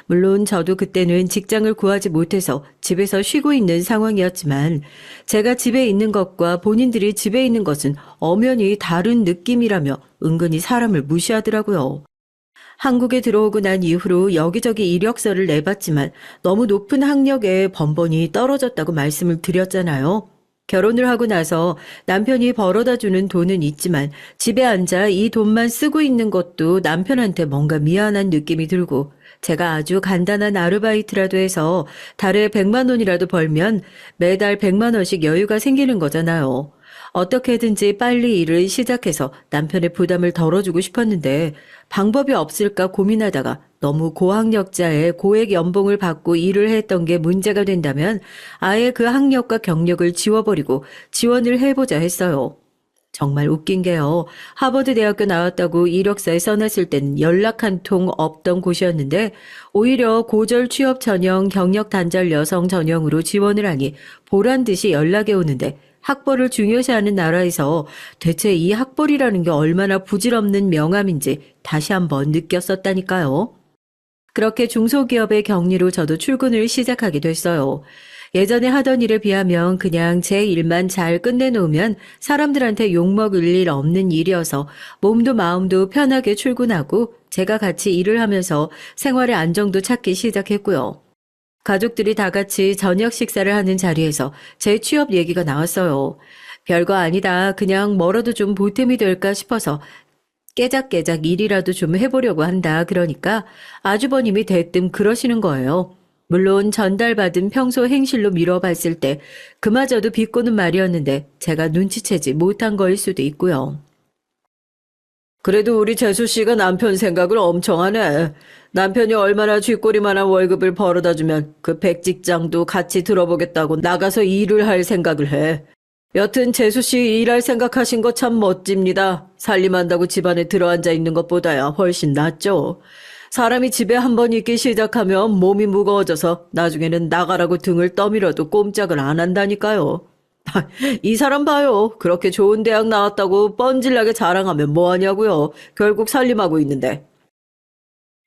물론 저도 그때는 직장을 구하지 못해서 집에서 쉬고 있는 상황이었지만 제가 집에 있는 것과 본인들이 집에 있는 것은 엄연히 다른 느낌이라며 은근히 사람을 무시하더라고요. 한국에 들어오고 난 이후로 여기저기 이력서를 내봤지만 너무 높은 학력에 번번이 떨어졌다고 말씀을 드렸잖아요. 결혼을 하고 나서 남편이 벌어다 주는 돈은 있지만 집에 앉아 이 돈만 쓰고 있는 것도 남편한테 뭔가 미안한 느낌이 들고, 제가 아주 간단한 아르바이트라도 해서 달에 100만 원이라도 벌면 매달 100만 원씩 여유가 생기는 거잖아요. 어떻게든지 빨리 일을 시작해서 남편의 부담을 덜어주고 싶었는데 방법이 없을까 고민하다가 너무 고학력자의 고액 연봉을 받고 일을 했던 게 문제가 된다면 아예 그 학력과 경력을 지워버리고 지원을 해보자 했어요. 정말 웃긴 게요. 하버드 대학교 나왔다고 이력서에 써놨을 땐 연락 한 통 없던 곳이었는데 오히려 고졸 취업 전형 경력 단절 여성 전형으로 지원을 하니 보란 듯이 연락이 오는데, 학벌을 중요시하는 나라에서 대체 이 학벌이라는 게 얼마나 부질없는 명함인지 다시 한번 느꼈었다니까요. 그렇게 중소기업의 격리로 저도 출근을 시작하게 됐어요. 예전에 하던 일에 비하면 그냥 제 일만 잘 끝내놓으면 사람들한테 욕먹을 일 없는 일이어서 몸도 마음도 편하게 출근하고 제가 같이 일을 하면서 생활의 안정도 찾기 시작했고요. 가족들이 다 같이 저녁 식사를 하는 자리에서 제 취업 얘기가 나왔어요. 별거 아니다. 그냥 뭐라도 좀 보탬이 될까 싶어서 깨작깨작 일이라도 좀 해보려고 한다. 그러니까 아주버님이 대뜸 그러시는 거예요. 물론 전달받은 평소 행실로 미뤄봤을 때 그마저도 비꼬는 말이었는데 제가 눈치채지 못한 거일 수도 있고요. 그래도 우리 재수 씨가 남편 생각을 엄청 하네. 남편이 얼마나 쥐꼬리만한 월급을 벌어다 주면 그 백직장도 같이 들어보겠다고 나가서 일을 할 생각을 해. 여튼 재수 씨 일할 생각하신 거 참 멋집니다. 살림한다고 집안에 들어앉아 있는 것보다야 훨씬 낫죠. 사람이 집에 한번 있기 시작하면 몸이 무거워져서 나중에는 나가라고 등을 떠밀어도 꼼짝을 안 한다니까요. 이 사람 봐요. 그렇게 좋은 대학 나왔다고 뻔질나게 자랑하면 뭐하냐고요. 결국 살림하고 있는데.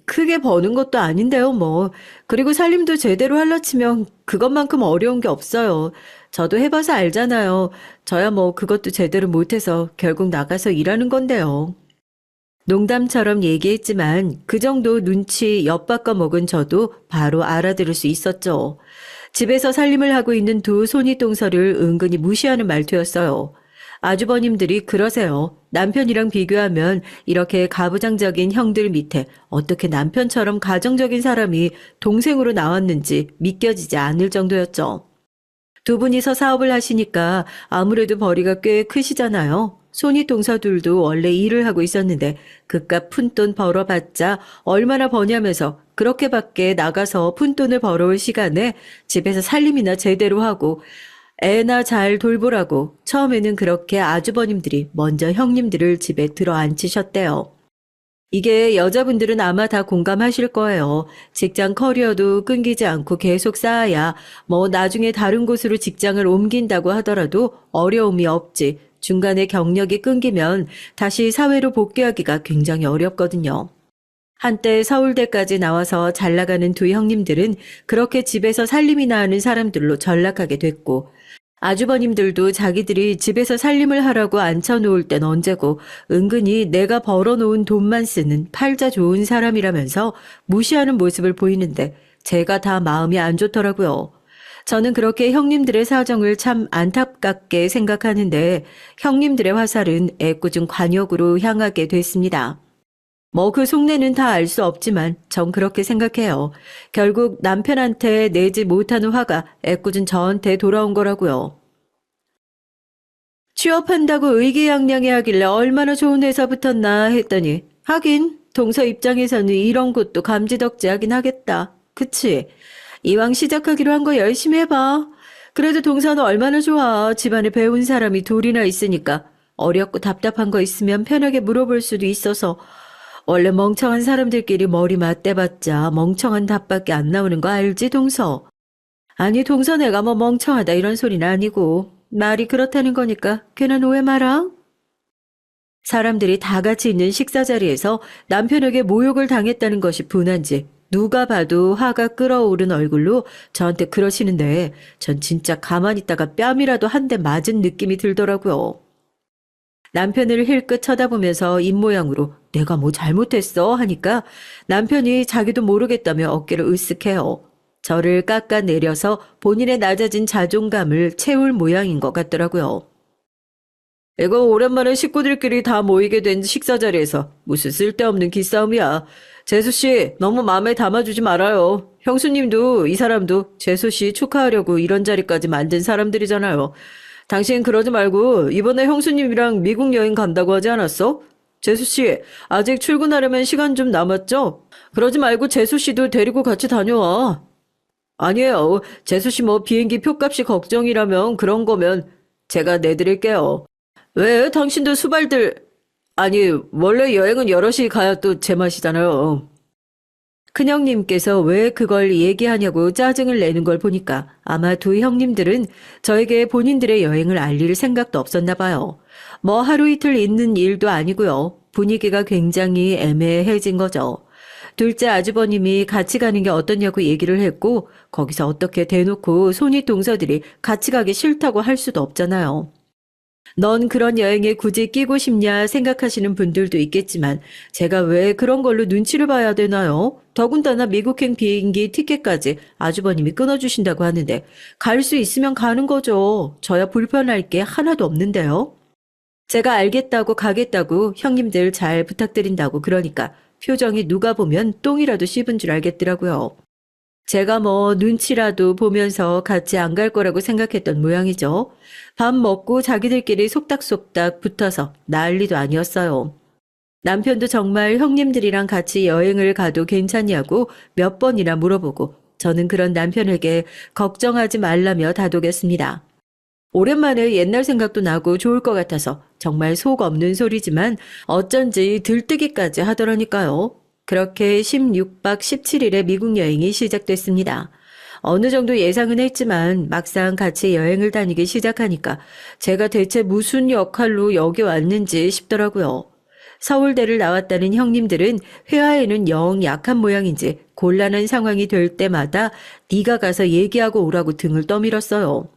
크게 버는 것도 아닌데요, 뭐. 그리고 살림도 제대로 하려 치면 그것만큼 어려운 게 없어요. 저도 해봐서 알잖아요. 저야 뭐 그것도 제대로 못해서 결국 나가서 일하는 건데요. 농담처럼 얘기했지만 그 정도 눈치 엿바꿔 먹은 저도 바로 알아들을 수 있었죠. 집에서 살림을 하고 있는 두 손윗동서를 은근히 무시하는 말투였어요. 아주버님들이 그러세요. 남편이랑 비교하면 이렇게 가부장적인 형들 밑에 어떻게 남편처럼 가정적인 사람이 동생으로 나왔는지 믿겨지지 않을 정도였죠. 두 분이서 사업을 하시니까 아무래도 벌이가 꽤 크시잖아요. 손윗동서들도 원래 일을 하고 있었는데 그깟 푼돈 벌어봤자 얼마나 버냐면서 그렇게밖에 나가서 푼돈을 벌어올 시간에 집에서 살림이나 제대로 하고 애나 잘 돌보라고 처음에는 그렇게 아주버님들이 먼저 형님들을 집에 들어앉히셨대요. 이게 여자분들은 아마 다 공감하실 거예요. 직장 커리어도 끊기지 않고 계속 쌓아야 뭐 나중에 다른 곳으로 직장을 옮긴다고 하더라도 어려움이 없지. 중간에 경력이 끊기면 다시 사회로 복귀하기가 굉장히 어렵거든요. 한때 서울대까지 나와서 잘 나가는 두 형님들은 그렇게 집에서 살림이나 하는 사람들로 전락하게 됐고, 아주버님들도 자기들이 집에서 살림을 하라고 앉혀놓을 땐 언제고 은근히 내가 벌어놓은 돈만 쓰는 팔자 좋은 사람이라면서 무시하는 모습을 보이는데 제가 다 마음이 안 좋더라고요. 저는 그렇게 형님들의 사정을 참 안타깝게 생각하는데 형님들의 화살은 애꿎은 관역으로 향하게 됐습니다. 뭐 그 속내는 다 알 수 없지만 전 그렇게 생각해요. 결국 남편한테 내지 못하는 화가 애꿎은 저한테 돌아온 거라고요. 취업한다고 의기양양해 하길래 얼마나 좋은 회사 붙었나 했더니 하긴 동서 입장에서는 이런 것도 감지덕지하긴 하겠다. 그치? 이왕 시작하기로 한 거 열심히 해봐. 그래도 동서는 얼마나 좋아. 집안에 배운 사람이 둘이나 있으니까 어렵고 답답한 거 있으면 편하게 물어볼 수도 있어서 원래 멍청한 사람들끼리 머리 맞대봤자 멍청한 답밖에 안 나오는 거 알지, 동서? 아니, 동서 내가 뭐 멍청하다 이런 소리는 아니고 말이 그렇다는 거니까 괜한 오해 마라. 사람들이 다 같이 있는 식사 자리에서 남편에게 모욕을 당했다는 것이 분한지 누가 봐도 화가 끓어오른 얼굴로 저한테 그러시는데 전 진짜 가만히 있다가 뺨이라도 한 대 맞은 느낌이 들더라고요. 남편을 힐끗 쳐다보면서 입모양으로 내가 뭐 잘못했어 하니까 남편이 자기도 모르겠다며 어깨를 으쓱해요. 저를 깎아내려서 본인의 낮아진 자존감을 채울 모양인 것 같더라고요. 이거 오랜만에 식구들끼리 다 모이게 된 식사 자리에서 무슨 쓸데없는 기싸움이야. 재수씨 너무 마음에 담아주지 말아요. 형수님도 이 사람도 재수씨 축하하려고 이런 자리까지 만든 사람들이잖아요. 당신 그러지 말고 이번에 형수님이랑 미국 여행 간다고 하지 않았어? 재수씨 아직 출근하려면 시간 좀 남았죠? 그러지 말고 재수씨도 데리고 같이 다녀와. 아니에요. 재수씨 뭐 비행기 표값이 걱정이라면 그런 거면 제가 내드릴게요. 왜 당신도 수발들 아니 원래 여행은 여럿이 가야 또 제맛이잖아요. 큰형님께서 왜 그걸 얘기하냐고 짜증을 내는 걸 보니까 아마 두 형님들은 저에게 본인들의 여행을 알릴 생각도 없었나 봐요. 뭐 하루 이틀 있는 일도 아니고요. 분위기가 굉장히 애매해진 거죠. 둘째 아주버님이 같이 가는 게 어떠냐고 얘기를 했고 거기서 어떻게 대놓고 손윗 동서들이 같이 가기 싫다고 할 수도 없잖아요. 넌 그런 여행에 굳이 끼고 싶냐 생각하시는 분들도 있겠지만 제가 왜 그런 걸로 눈치를 봐야 되나요? 더군다나 미국행 비행기 티켓까지 아주버님이 끊어주신다고 하는데 갈 수 있으면 가는 거죠. 저야 불편할 게 하나도 없는데요. 제가 알겠다고 가겠다고 형님들 잘 부탁드린다고 그러니까 표정이 누가 보면 똥이라도 씹은 줄 알겠더라고요. 제가 뭐 눈치라도 보면서 같이 안 갈 거라고 생각했던 모양이죠. 밥 먹고 자기들끼리 속닥속닥 붙어서 난리도 아니었어요. 남편도 정말 형님들이랑 같이 여행을 가도 괜찮냐고 몇 번이나 물어보고 저는 그런 남편에게 걱정하지 말라며 다독였습니다. 오랜만에 옛날 생각도 나고 좋을 것 같아서 정말 속 없는 소리지만 어쩐지 들뜨기까지 하더라니까요. 그렇게 16박 17일의 미국 여행이 시작됐습니다. 어느 정도 예상은 했지만 막상 같이 여행을 다니기 시작하니까 제가 대체 무슨 역할로 여기 왔는지 싶더라고요. 서울대를 나왔다는 형님들은 회화에는 영 약한 모양인지 곤란한 상황이 될 때마다 네가 가서 얘기하고 오라고 등을 떠밀었어요.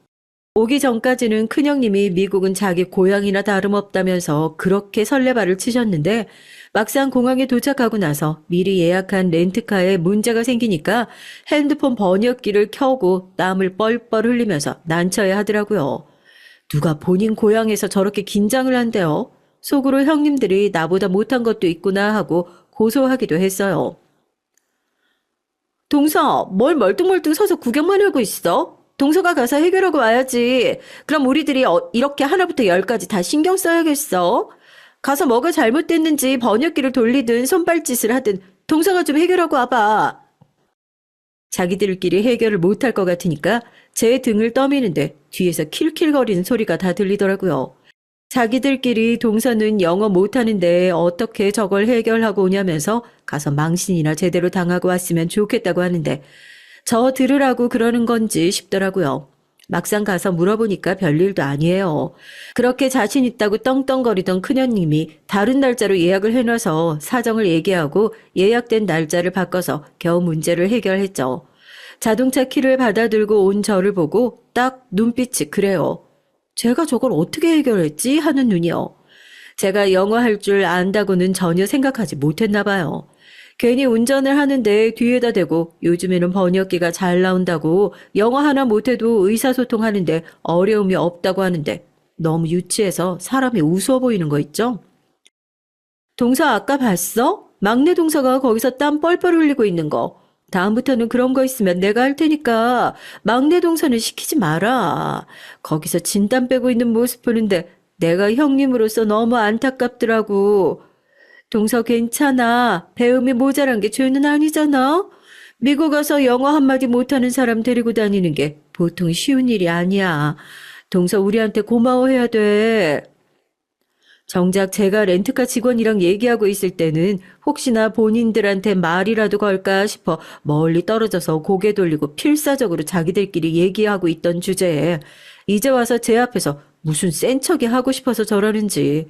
오기 전까지는 큰형님이 미국은 자기 고향이나 다름없다면서 그렇게 설레발을 치셨는데 막상 공항에 도착하고 나서 미리 예약한 렌트카에 문제가 생기니까 핸드폰 번역기를 켜고 땀을 뻘뻘 흘리면서 난처해 하더라고요. 누가 본인 고향에서 저렇게 긴장을 한대요. 속으로 형님들이 나보다 못한 것도 있구나 하고 고소하기도 했어요. 동서, 뭘 멀뚱멀뚱 서서 구경만 하고 있어? 동서가 가서 해결하고 와야지. 그럼 우리들이 이렇게 하나부터 열까지 다 신경 써야겠어. 가서 뭐가 잘못됐는지 번역기를 돌리든 손발짓을 하든 동서가 좀 해결하고 와봐. 자기들끼리 해결을 못할 것 같으니까 제 등을 떠미는데 뒤에서 킬킬거리는 소리가 다 들리더라고요. 자기들끼리 동서는 영어 못하는데 어떻게 저걸 해결하고 오냐면서 가서 망신이나 제대로 당하고 왔으면 좋겠다고 하는데 저 들으라고 그러는 건지 싶더라고요. 막상 가서 물어보니까 별일도 아니에요. 그렇게 자신 있다고 떵떵거리던 큰형님이 다른 날짜로 예약을 해놔서 사정을 얘기하고 예약된 날짜를 바꿔서 겨우 문제를 해결했죠. 자동차 키를 받아들고 온 저를 보고 딱 눈빛이 그래요. 제가 저걸 어떻게 해결했지? 하는 눈이요. 제가 영어 할 줄 안다고는 전혀 생각하지 못했나 봐요. 괜히 운전을 하는데 뒤에다 대고 요즘에는 번역기가 잘 나온다고 영어 하나 못해도 의사소통하는데 어려움이 없다고 하는데 너무 유치해서 사람이 우스워 보이는 거 있죠? 동서 아까 봤어? 막내 동서가 거기서 땀 뻘뻘 흘리고 있는 거. 다음부터는 그런 거 있으면 내가 할 테니까 막내 동서는 시키지 마라. 거기서 진땀 빼고 있는 모습 보는데 내가 형님으로서 너무 안타깝더라고. 동서 괜찮아. 배움이 모자란 게 죄는 아니잖아. 미국 가서 영어 한마디 못하는 사람 데리고 다니는 게 보통 쉬운 일이 아니야. 동서 우리한테 고마워해야 돼. 정작 제가 렌트카 직원이랑 얘기하고 있을 때는 혹시나 본인들한테 말이라도 걸까 싶어 멀리 떨어져서 고개 돌리고 필사적으로 자기들끼리 얘기하고 있던 주제에 이제 와서 제 앞에서 무슨 센 척이 하고 싶어서 저러는지.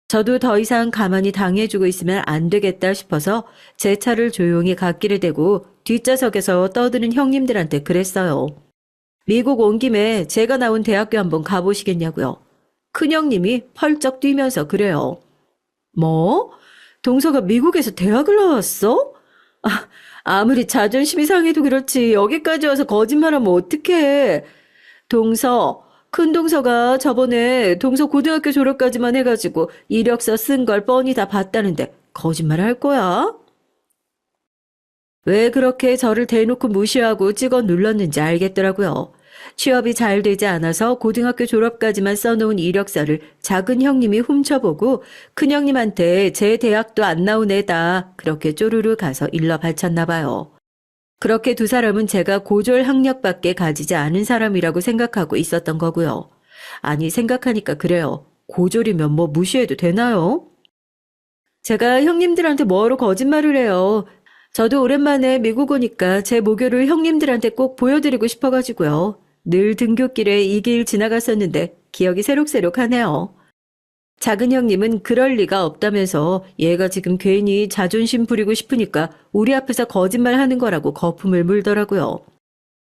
저도 더 이상 가만히 당해주고 있으면 안 되겠다 싶어서 제 차를 조용히 갓길에 대고 뒷좌석에서 떠드는 형님들한테 그랬어요. 미국 온 김에 제가 나온 대학교 한번 가보시겠냐고요. 큰형님이 펄쩍 뛰면서 그래요. 뭐? 동서가 미국에서 대학을 나왔어? 아무리 자존심이 상해도 그렇지 여기까지 와서 거짓말하면 어떡해. 동서, 큰 동서가 저번에 동서 고등학교 졸업까지만 해가지고 이력서 쓴 걸 뻔히 다 봤다는데 거짓말 할 거야? 왜 그렇게 저를 대놓고 무시하고 찍어 눌렀는지 알겠더라고요. 취업이 잘 되지 않아서 고등학교 졸업까지만 써놓은 이력서를 작은 형님이 훔쳐보고 큰 형님한테 제 대학도 안 나온 애다 그렇게 쪼르르 가서 일러 바쳤나 봐요. 그렇게 두 사람은 제가 고졸 학력밖에 가지지 않은 사람이라고 생각하고 있었던 거고요. 아니 생각하니까 그래요. 고졸이면 뭐 무시해도 되나요? 제가 형님들한테 뭐하러 거짓말을 해요. 저도 오랜만에 미국 오니까 제 모교를 형님들한테 꼭 보여드리고 싶어가지고요. 늘 등굣길에 이 길 지나갔었는데 기억이 새록새록하네요. 작은 형님은 그럴 리가 없다면서 얘가 지금 괜히 자존심 부리고 싶으니까 우리 앞에서 거짓말하는 거라고 거품을 물더라고요.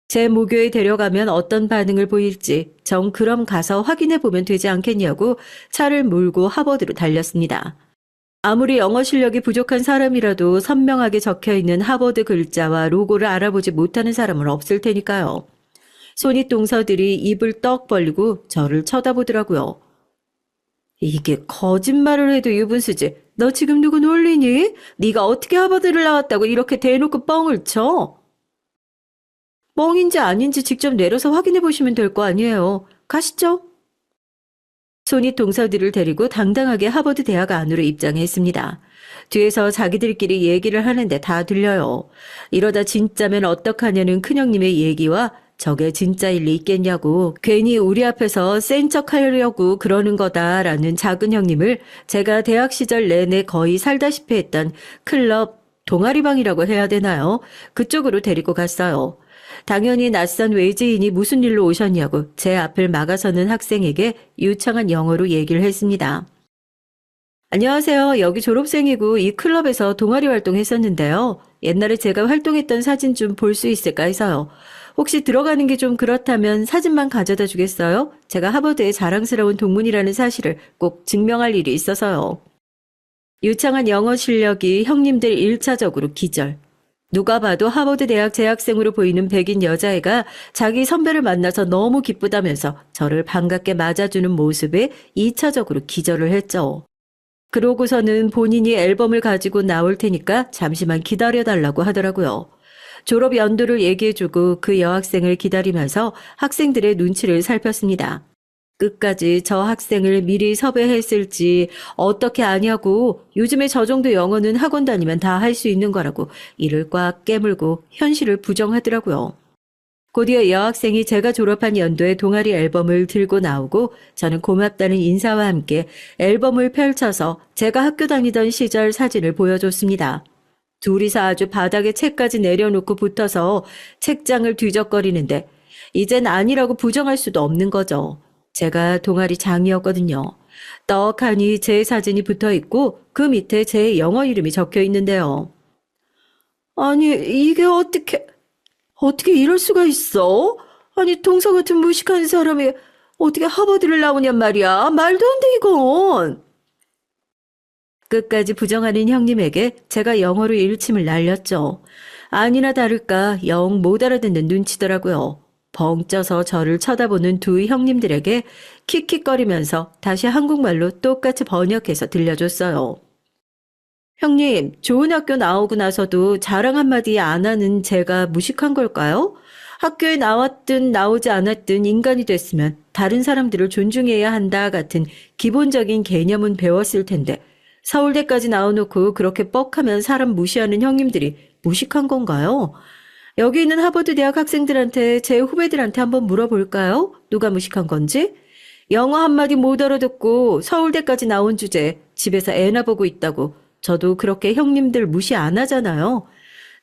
제 모교에 데려가면 어떤 반응을 보일지 정 그럼 가서 확인해 보면 되지 않겠냐고 차를 몰고 하버드로 달렸습니다. 아무리 영어 실력이 부족한 사람이라도 선명하게 적혀있는 하버드 글자와 로고를 알아보지 못하는 사람은 없을 테니까요. 손윗동서들이 입을 떡 벌리고 저를 쳐다보더라고요. 이게 거짓말을 해도 유분수지. 너 지금 누구 놀리니? 네가 어떻게 하버드를 나왔다고 이렇게 대놓고 뻥을 쳐? 뻥인지 아닌지 직접 내려서 확인해 보시면 될 거 아니에요. 가시죠. 손이 동서들을 데리고 당당하게 하버드 대학 안으로 입장했습니다. 뒤에서 자기들끼리 얘기를 하는데 다 들려요. 이러다 진짜면 어떡하냐는 큰형님의 얘기와 저게 진짜일 리 있겠냐고 괜히 우리 앞에서 센 척하려고 그러는 거다라는 작은 형님을 제가 대학 시절 내내 거의 살다시피 했던 클럽 동아리방이라고 해야 되나요? 그쪽으로 데리고 갔어요. 당연히 낯선 외지인이 무슨 일로 오셨냐고 제 앞을 막아서는 학생에게 유창한 영어로 얘기를 했습니다. 안녕하세요. 여기 졸업생이고 이 클럽에서 동아리 활동했었는데요. 옛날에 제가 활동했던 사진 좀 볼 수 있을까 해서요. 혹시 들어가는 게 좀 그렇다면 사진만 가져다 주겠어요? 제가 하버드의 자랑스러운 동문이라는 사실을 꼭 증명할 일이 있어서요. 유창한 영어 실력이 형님들 1차적으로 기절. 누가 봐도 하버드 대학 재학생으로 보이는 백인 여자애가 자기 선배를 만나서 너무 기쁘다면서 저를 반갑게 맞아주는 모습에 2차적으로 기절을 했죠. 그러고서는 본인이 앨범을 가지고 나올 테니까 잠시만 기다려달라고 하더라고요. 졸업 연도를 얘기해주고 그 여학생을 기다리면서 학생들의 눈치를 살폈습니다. 끝까지 저 학생을 미리 섭외했을지 어떻게 아냐고 요즘에 저 정도 영어는 학원 다니면 다 할 수 있는 거라고 이를 꽉 깨물고 현실을 부정하더라고요. 곧이어 여학생이 제가 졸업한 연도에 동아리 앨범을 들고 나오고 저는 고맙다는 인사와 함께 앨범을 펼쳐서 제가 학교 다니던 시절 사진을 보여줬습니다. 둘이서 아주 바닥에 책까지 내려놓고 붙어서 책장을 뒤적거리는데 이젠 아니라고 부정할 수도 없는 거죠. 제가 동아리 장이었거든요. 떡하니 제 사진이 붙어 있고 그 밑에 제 영어 이름이 적혀 있는데요. 아니, 이게 어떻게 이럴 수가 있어? 아니, 동서 같은 무식한 사람이 어떻게 하버드를 나오냔 말이야. 말도 안 돼, 이건. 끝까지 부정하는 형님에게 제가 영어로 일침을 날렸죠. 아니나 다를까 영 못 알아듣는 눈치더라고요. 벙 쪄서 저를 쳐다보는 두 형님들에게 킥킥거리면서 다시 한국말로 똑같이 번역해서 들려줬어요. 형님, 좋은 학교 나오고 나서도 자랑 한마디 안 하는 제가 무식한 걸까요? 학교에 나왔든 나오지 않았든 인간이 됐으면 다른 사람들을 존중해야 한다 같은 기본적인 개념은 배웠을 텐데 서울대까지 나와놓고 그렇게 뻑하면 사람 무시하는 형님들이 무식한 건가요? 여기 있는 하버드 대학 학생들한테 제 후배들한테 한번 물어볼까요? 누가 무식한 건지? 영어 한마디 못 알아듣고 서울대까지 나온 주제에 집에서 애나 보고 있다고 저도 그렇게 형님들 무시 안 하잖아요.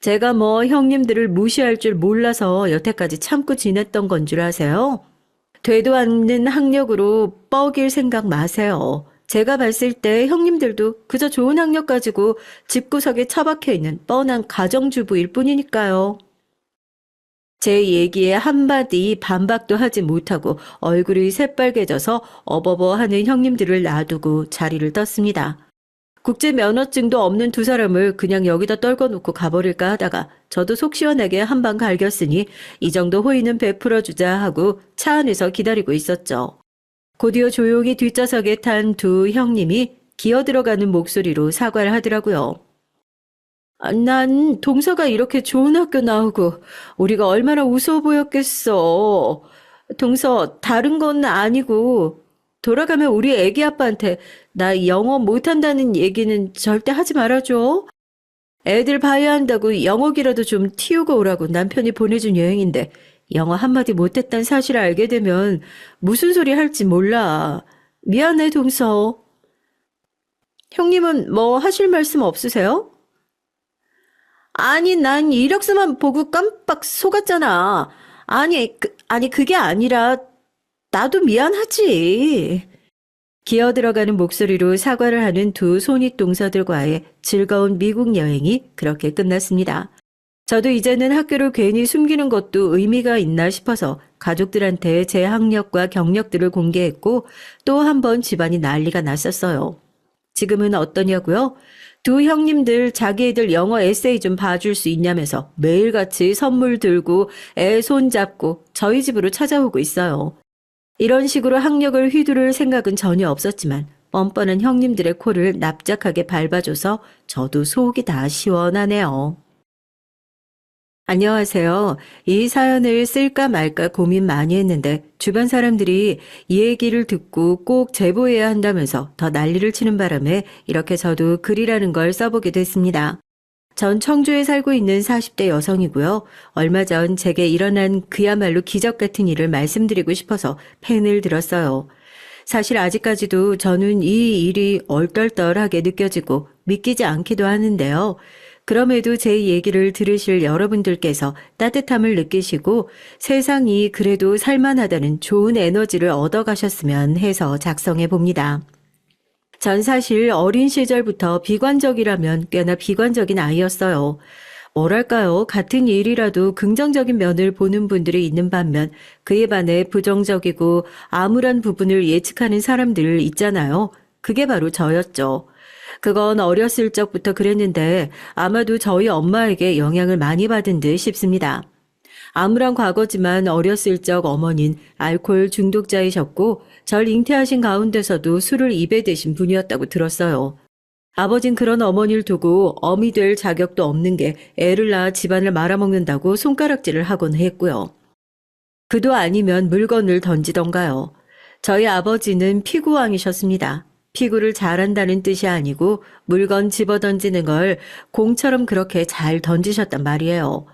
제가 뭐 형님들을 무시할 줄 몰라서 여태까지 참고 지냈던 건 줄 아세요? 되도 않는 학력으로 뻐길 생각 마세요. 제가 봤을 때 형님들도 그저 좋은 학력 가지고 집구석에 처박혀 있는 뻔한 가정주부일 뿐이니까요. 제 얘기에 한마디 반박도 하지 못하고 얼굴이 새빨개져서 어버버 하는 형님들을 놔두고 자리를 떴습니다. 국제 면허증도 없는 두 사람을 그냥 여기다 떨궈놓고 가버릴까 하다가 저도 속 시원하게 한 방 갈겼으니 이 정도 호의는 베풀어주자 하고 차 안에서 기다리고 있었죠. 곧이어 조용히 뒷좌석에 탄 두 형님이 기어들어가는 목소리로 사과를 하더라고요. 난 동서가 이렇게 좋은 학교 나오고 우리가 얼마나 우스워 보였겠어. 동서 다른 건 아니고 돌아가면 우리 애기 아빠한테 나 영어 못한다는 얘기는 절대 하지 말아줘. 애들 봐야 한다고 영어기라도 좀 튀우고 오라고 남편이 보내준 여행인데 영어 한마디 못했단 사실을 알게 되면 무슨 소리 할지 몰라. 미안해, 동서. 형님은 뭐 하실 말씀 없으세요? 아니, 난 이력서만 보고 깜빡 속았잖아. 아니, 그게 아니라 나도 미안하지. 기어 들어가는 목소리로 사과를 하는 두 손윗동서들과의 즐거운 미국 여행이 그렇게 끝났습니다. 저도 이제는 학교를 괜히 숨기는 것도 의미가 있나 싶어서 가족들한테 제 학력과 경력들을 공개했고 또 한 번 집안이 난리가 났었어요. 지금은 어떠냐고요? 두 형님들 자기 애들 영어 에세이 좀 봐줄 수 있냐면서 매일같이 선물 들고 애 손잡고 저희 집으로 찾아오고 있어요. 이런 식으로 학력을 휘두를 생각은 전혀 없었지만 뻔뻔한 형님들의 코를 납작하게 밟아줘서 저도 속이 다 시원하네요. 안녕하세요. 이 사연을 쓸까 말까 고민 많이 했는데 주변 사람들이 이 얘기를 듣고 꼭 제보해야 한다면서 더 난리를 치는 바람에 이렇게 저도 글이라는 걸 써보게 됐습니다. 전 청주에 살고 있는 40대 여성이고요. 얼마 전 제게 일어난 그야말로 기적 같은 일을 말씀드리고 싶어서 펜을 들었어요. 사실 아직까지도 저는 이 일이 얼떨떨하게 느껴지고 믿기지 않기도 하는데요. 그럼에도 제 얘기를 들으실 여러분들께서 따뜻함을 느끼시고 세상이 그래도 살만하다는 좋은 에너지를 얻어가셨으면 해서 작성해 봅니다. 전 사실 어린 시절부터 비관적이라면 꽤나 비관적인 아이였어요. 뭐랄까요? 같은 일이라도 긍정적인 면을 보는 분들이 있는 반면 그에 반해 부정적이고 암울한 부분을 예측하는 사람들 있잖아요. 그게 바로 저였죠. 그건 어렸을 적부터 그랬는데 아마도 저희 엄마에게 영향을 많이 받은 듯 싶습니다. 암울한 과거지만 어렸을 적 어머니는 알코올 중독자이셨고 절 잉태하신 가운데서도 술을 입에 대신 분이었다고 들었어요. 아버진 그런 어머니를 두고 어미 될 자격도 없는 게 애를 낳아 집안을 말아먹는다고 손가락질을 하곤 했고요. 그도 아니면 물건을 던지던가요. 저희 아버지는 피구왕이셨습니다. 피구를 잘한다는 뜻이 아니고 물건 집어던지는 걸 공처럼 그렇게 잘 던지셨단 말이에요.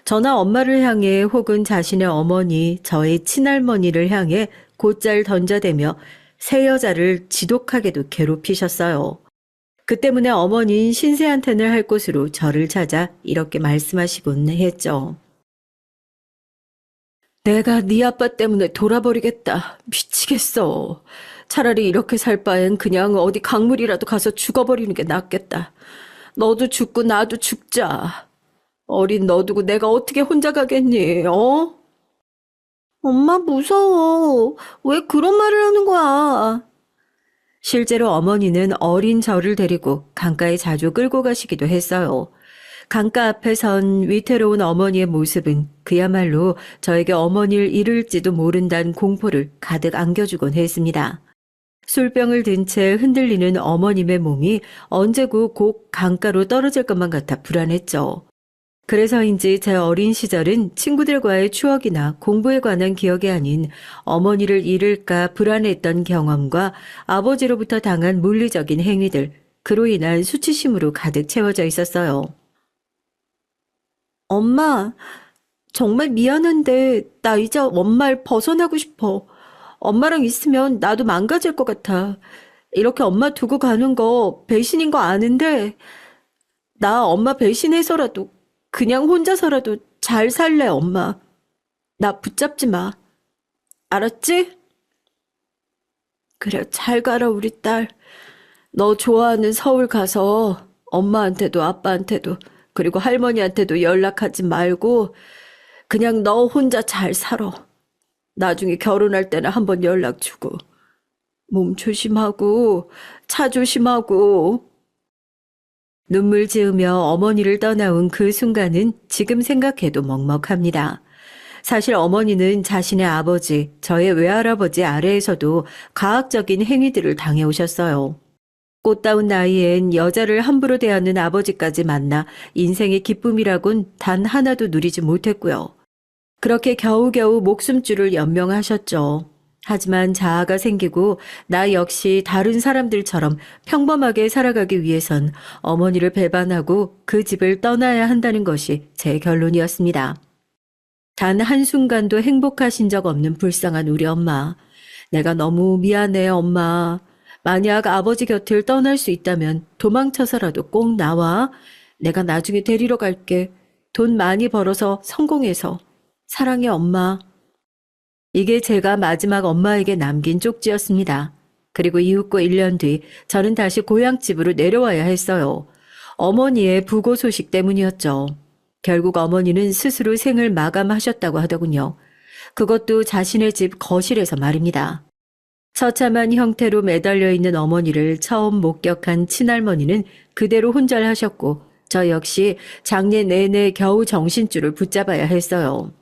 저나 엄마를 향해 혹은 자신의 어머니, 저의 친할머니를 향해 곧잘 던져대며 새 여자를 지독하게도 괴롭히셨어요. 그 때문에 어머니는 신세한탄을 할 곳으로 저를 찾아 이렇게 말씀하시곤 했죠. 내가 네 아빠 때문에 돌아버리겠다. 미치겠어. 차라리 이렇게 살 바엔 그냥 어디 강물이라도 가서 죽어버리는 게 낫겠다. 너도 죽고 나도 죽자. 어린 너 두고 내가 어떻게 혼자 가겠니, 어? 엄마 무서워. 왜 그런 말을 하는 거야? 실제로 어머니는 어린 저를 데리고 강가에 자주 끌고 가시기도 했어요. 강가 앞에 선 위태로운 어머니의 모습은 그야말로 저에게 어머니를 잃을지도 모른다는 공포를 가득 안겨주곤 했습니다. 술병을 든 채 흔들리는 어머님의 몸이 언제고 곧 강가로 떨어질 것만 같아 불안했죠. 그래서인지 제 어린 시절은 친구들과의 추억이나 공부에 관한 기억이 아닌 어머니를 잃을까 불안했던 경험과 아버지로부터 당한 물리적인 행위들, 그로 인한 수치심으로 가득 채워져 있었어요. 엄마, 정말 미안한데 나 이제 엄마를 벗어나고 싶어. 엄마랑 있으면 나도 망가질 것 같아. 이렇게 엄마 두고 가는 거 배신인 거 아는데 나 엄마 배신해서라도 그냥 혼자서라도 잘 살래, 엄마. 나 붙잡지 마. 알았지? 그래, 잘 가라, 우리 딸. 너 좋아하는 서울 가서 엄마한테도 아빠한테도 그리고 할머니한테도 연락하지 말고 그냥 너 혼자 잘 살아. 나중에 결혼할 때는 한번 연락 주고. 몸 조심하고 차 조심하고. 눈물 지으며 어머니를 떠나온 그 순간은 지금 생각해도 먹먹합니다. 사실 어머니는 자신의 아버지, 저의 외할아버지 아래에서도 가학적인 행위들을 당해오셨어요. 꽃다운 나이엔 여자를 함부로 대하는 아버지까지 만나 인생의 기쁨이라곤 단 하나도 누리지 못했고요. 그렇게 겨우겨우 목숨줄을 연명하셨죠. 하지만 자아가 생기고 나 역시 다른 사람들처럼 평범하게 살아가기 위해선 어머니를 배반하고 그 집을 떠나야 한다는 것이 제 결론이었습니다. 단 한순간도 행복하신 적 없는 불쌍한 우리 엄마. 내가 너무 미안해, 엄마. 만약 아버지 곁을 떠날 수 있다면 도망쳐서라도 꼭 나와. 내가 나중에 데리러 갈게. 돈 많이 벌어서 성공해서. 사랑해, 엄마. 이게 제가 마지막 엄마에게 남긴 쪽지였습니다. 그리고 이윽고 1년 뒤 저는 다시 고향집으로 내려와야 했어요. 어머니의 부고 소식 때문이었죠. 결국 어머니는 스스로 생을 마감하셨다고 하더군요. 그것도 자신의 집 거실에서 말입니다. 처참한 형태로 매달려 있는 어머니를 처음 목격한 친할머니는 그대로 혼절하셨고 저 역시 장례 내내 겨우 정신줄을 붙잡아야 했어요.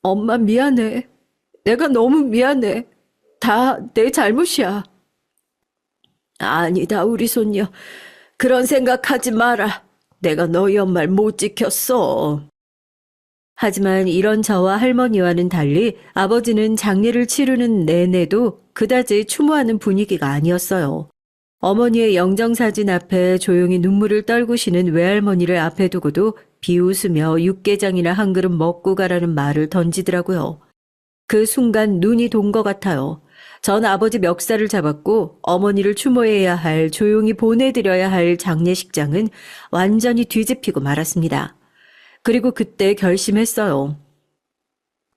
엄마 미안해. 내가 너무 미안해. 다 내 잘못이야. 아니다, 우리 손녀. 그런 생각하지 마라. 내가 너희 엄마를 못 지켰어. 하지만 이런 저와 할머니와는 달리 아버지는 장례를 치르는 내내도 그다지 추모하는 분위기가 아니었어요. 어머니의 영정사진 앞에 조용히 눈물을 떨구시는 외할머니를 앞에 두고도 비웃으며 육개장이나 한 그릇 먹고 가라는 말을 던지더라고요. 그 순간 눈이 돈 것 같아요. 전 아버지 멱살을 잡았고 어머니를 추모해야 할, 조용히 보내드려야 할 장례식장은 완전히 뒤집히고 말았습니다. 그리고 그때 결심했어요.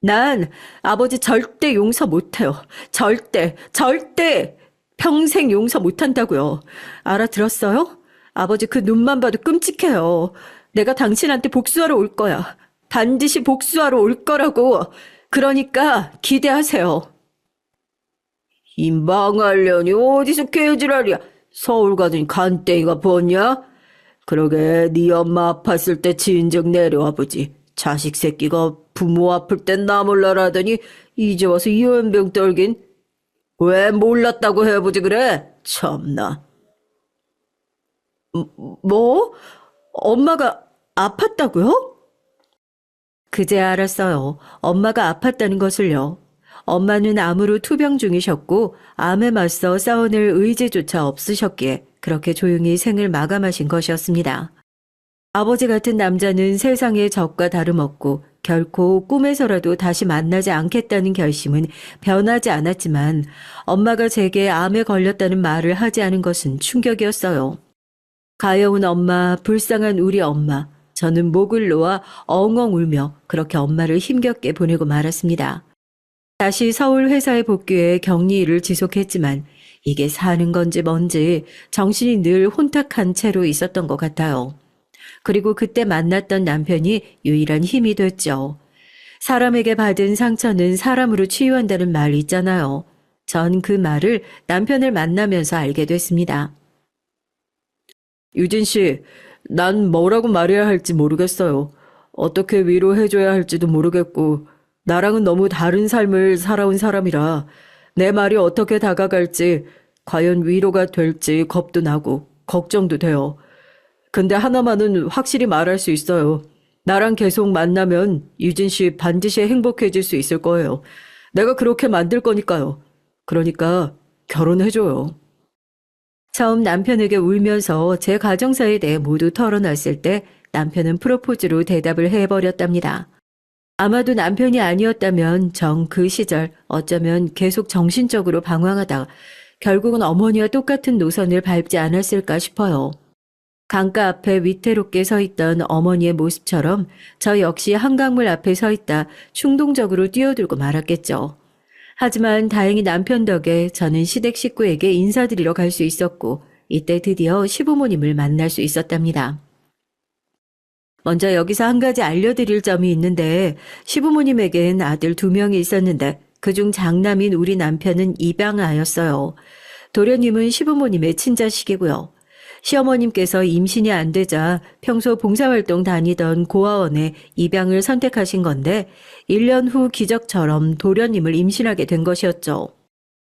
난 아버지 절대 용서 못해요. 절대, 절대! 평생 용서 못한다고요. 알아들었어요? 아버지 그 눈만 봐도 끔찍해요. 내가 당신한테 복수하러 올 거야. 반드시 복수하러 올 거라고. 그러니까 기대하세요. 이 망할년이 어디서 개지랄이야. 서울 가더니 간땡이가 벗냐? 그러게 네 엄마 아팠을 때 진즉 내려와 보지. 자식 새끼가 부모 아플 땐 나 몰라라 하더니 이제 와서 연병 떨긴. 왜 몰랐다고 해보지 그래? 참나. 뭐? 엄마가 아팠다고요? 그제 알았어요. 엄마가 아팠다는 것을요. 엄마는 암으로 투병 중이셨고 암에 맞서 싸워낼 의지조차 없으셨기에 그렇게 조용히 생을 마감하신 것이었습니다. 아버지 같은 남자는 세상의 적과 다름없고 결코 꿈에서라도 다시 만나지 않겠다는 결심은 변하지 않았지만 엄마가 제게 암에 걸렸다는 말을 하지 않은 것은 충격이었어요. 가여운 엄마, 불쌍한 우리 엄마, 저는 목을 놓아 엉엉 울며 그렇게 엄마를 힘겹게 보내고 말았습니다. 다시 서울 회사에 복귀해 격리 일을 지속했지만 이게 사는 건지 뭔지 정신이 늘 혼탁한 채로 있었던 것 같아요. 그리고 그때 만났던 남편이 유일한 힘이 됐죠. 사람에게 받은 상처는 사람으로 치유한다는 말 있잖아요. 전 그 말을 남편을 만나면서 알게 됐습니다. 유진 씨, 난 뭐라고 말해야 할지 모르겠어요. 어떻게 위로해줘야 할지도 모르겠고, 나랑은 너무 다른 삶을 살아온 사람이라 내 말이 어떻게 다가갈지, 과연 위로가 될지 겁도 나고 걱정도 돼요. 근데 하나만은 확실히 말할 수 있어요. 나랑 계속 만나면 유진 씨 반드시 행복해질 수 있을 거예요. 내가 그렇게 만들 거니까요. 그러니까 결혼해줘요. 처음 남편에게 울면서 제 가정사에 대해 모두 털어놨을 때 남편은 프로포즈로 대답을 해버렸답니다. 아마도 남편이 아니었다면 정 그 시절 어쩌면 계속 정신적으로 방황하다 결국은 어머니와 똑같은 노선을 밟지 않았을까 싶어요. 강가 앞에 위태롭게 서 있던 어머니의 모습처럼 저 역시 한강물 앞에 서 있다 충동적으로 뛰어들고 말았겠죠. 하지만 다행히 남편 덕에 저는 시댁 식구에게 인사드리러 갈 수 있었고 이때 드디어 시부모님을 만날 수 있었답니다. 먼저 여기서 한 가지 알려드릴 점이 있는데 시부모님에겐 아들 2명이 있었는데 그중 장남인 우리 남편은 입양아였어요. 도련님은 시부모님의 친자식이고요. 시어머님께서 임신이 안 되자 평소 봉사활동 다니던 고아원에 입양을 선택하신 건데 1년 후 기적처럼 도련님을 임신하게 된 것이었죠.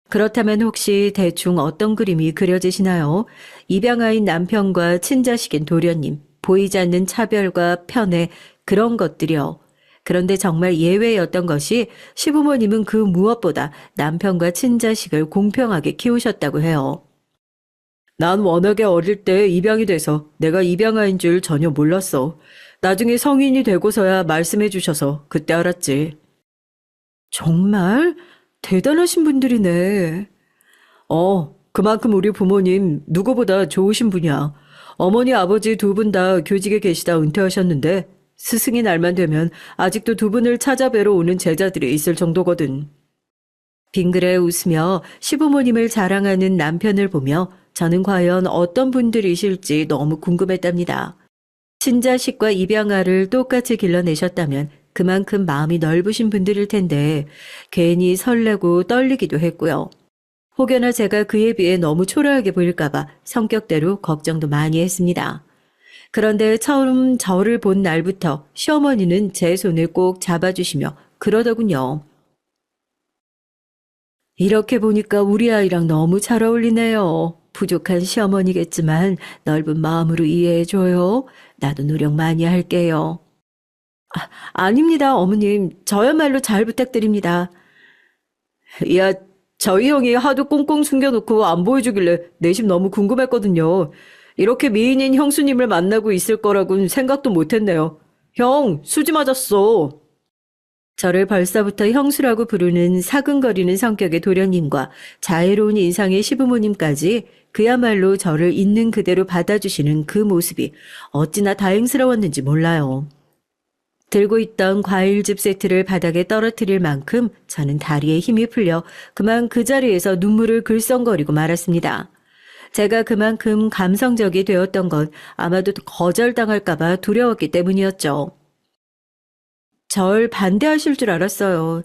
그렇다면 혹시 대충 어떤 그림이 그려지시나요? 입양아인 남편과 친자식인 도련님, 보이지 않는 차별과 편애, 그런 것들이요. 그런데 정말 예외였던 것이 시부모님은 그 무엇보다 남편과 친자식을 공평하게 키우셨다고 해요. 난 워낙에 어릴 때 입양이 돼서 내가 입양아인 줄 전혀 몰랐어. 나중에 성인이 되고서야 말씀해 주셔서 그때 알았지. 정말 대단하신 분들이네. 그만큼 우리 부모님 누구보다 좋으신 분이야. 어머니 아버지 2분 다 교직에 계시다 은퇴하셨는데 스승의 날만 되면 아직도 2분을 찾아뵈러 오는 제자들이 있을 정도거든. 빙그레 웃으며 시부모님을 자랑하는 남편을 보며 저는 과연 어떤 분들이실지 너무 궁금했답니다. 친자식과 입양아를 똑같이 길러내셨다면 그만큼 마음이 넓으신 분들일 텐데 괜히 설레고 떨리기도 했고요. 혹여나 제가 그에 비해 너무 초라하게 보일까봐 성격대로 걱정도 많이 했습니다. 그런데 처음 저를 본 날부터 시어머니는 제 손을 꼭 잡아주시며 그러더군요. 이렇게 보니까 우리 아이랑 너무 잘 어울리네요. 부족한 시어머니겠지만 넓은 마음으로 이해해줘요. 나도 노력 많이 할게요. 아닙니다, 어머님. 저야말로 잘 부탁드립니다. 야, 저희 형이 하도 꽁꽁 숨겨놓고 안 보여주길래 내심 너무 궁금했거든요. 이렇게 미인인 형수님을 만나고 있을 거라고는 생각도 못했네요. 형, 수지 맞았어. 저를 벌써부터 형수라고 부르는 사근거리는 성격의 도련님과 자애로운 인상의 시부모님까지 그야말로 저를 있는 그대로 받아주시는 그 모습이 어찌나 다행스러웠는지 몰라요. 들고 있던 과일즙 세트를 바닥에 떨어뜨릴 만큼 저는 다리에 힘이 풀려 그만 그 자리에서 눈물을 글썽거리고 말았습니다. 제가 그만큼 감성적이 되었던 건 아마도 거절당할까봐 두려웠기 때문이었죠. 절 반대하실 줄 알았어요.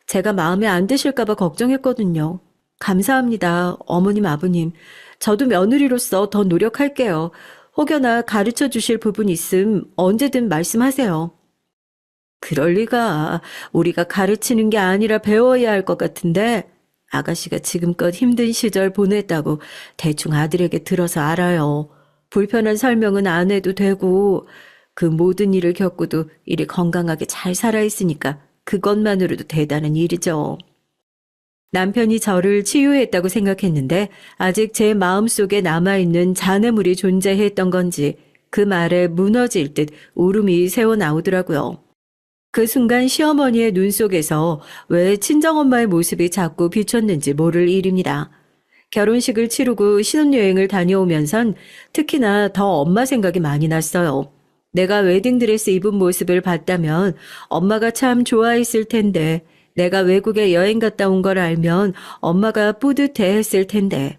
제가 마음에 안 드실까봐 걱정했거든요. 감사합니다, 어머님, 아버님. 저도 며느리로서 더 노력할게요. 혹여나 가르쳐 주실 부분 있음 언제든 말씀하세요. 그럴 리가. 우리가 가르치는 게 아니라 배워야 할 것 같은데 아가씨가 지금껏 힘든 시절 보냈다고 대충 아들에게 들어서 알아요. 불편한 설명은 안 해도 되고 그 모든 일을 겪고도 이리 건강하게 잘 살아있으니까 그것만으로도 대단한 일이죠. 남편이 저를 치유했다고 생각했는데 아직 제 마음속에 남아있는 잔해물이 존재했던 건지 그 말에 무너질 듯 울음이 새어나오더라고요. 그 순간 시어머니의 눈 속에서 왜 친정엄마의 모습이 자꾸 비쳤는지 모를 일입니다. 결혼식을 치르고 신혼여행을 다녀오면선 특히나 더 엄마 생각이 많이 났어요. 내가 웨딩드레스 입은 모습을 봤다면 엄마가 참 좋아했을 텐데, 내가 외국에 여행 갔다 온 걸 알면 엄마가 뿌듯해 했을 텐데.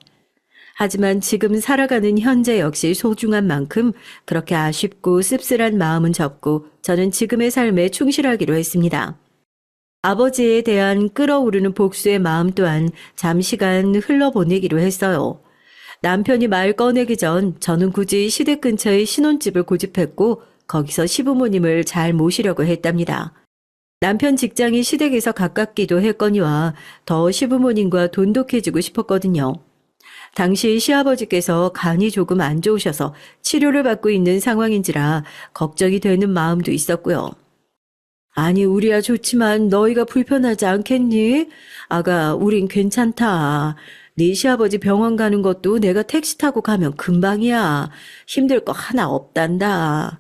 하지만 지금 살아가는 현재 역시 소중한 만큼 그렇게 아쉽고 씁쓸한 마음은 접고 저는 지금의 삶에 충실하기로 했습니다. 아버지에 대한 끓어오르는 복수의 마음 또한 잠시간 흘러보내기로 했어요. 남편이 말 꺼내기 전 저는 굳이 시댁 근처의 신혼집을 고집했고 거기서 시부모님을 잘 모시려고 했답니다. 남편 직장이 시댁에서 가깝기도 했거니와 더 시부모님과 돈독해지고 싶었거든요. 당시 시아버지께서 간이 조금 안 좋으셔서 치료를 받고 있는 상황인지라 걱정이 되는 마음도 있었고요. 아니, 우리야 좋지만 너희가 불편하지 않겠니? 아가, 우린 괜찮다. 네 시아버지 병원 가는 것도 내가 택시 타고 가면 금방이야. 힘들 거 하나 없단다.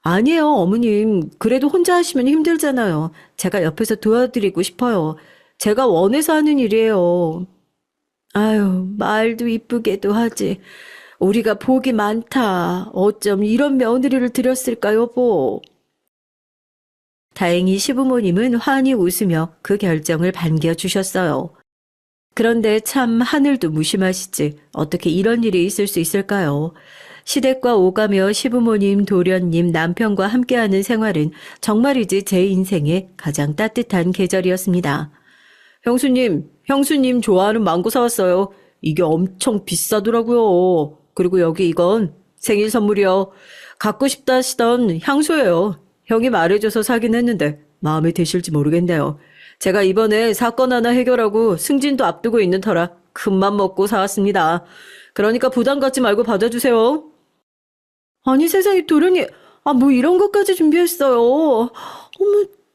아니에요, 어머님. 그래도 혼자 하시면 힘들잖아요. 제가 옆에서 도와드리고 싶어요. 제가 원해서 하는 일이에요. 아유, 말도 이쁘게도 하지. 우리가 복이 많다. 어쩜 이런 며느리를 들였을까, 여보. 다행히 시부모님은 환히 웃으며 그 결정을 반겨주셨어요. 그런데 참 하늘도 무심하시지. 어떻게 이런 일이 있을 수 있을까요? 시댁과 오가며 시부모님, 도련님, 남편과 함께하는 생활은 정말이지 제 인생의 가장 따뜻한 계절이었습니다. 형수님 좋아하는 망고 사왔어요. 이게 엄청 비싸더라고요. 그리고 여기 이건 생일 선물이요. 갖고 싶다 하시던 향수예요. 형이 말해줘서 사긴 했는데 마음에 드실지 모르겠네요. 제가 이번에 사건 하나 해결하고 승진도 앞두고 있는 터라 큰맘 먹고 사왔습니다. 그러니까 부담 갖지 말고 받아주세요. 아니 세상에 도련이, 뭐 이런 것까지 준비했어요. 어머,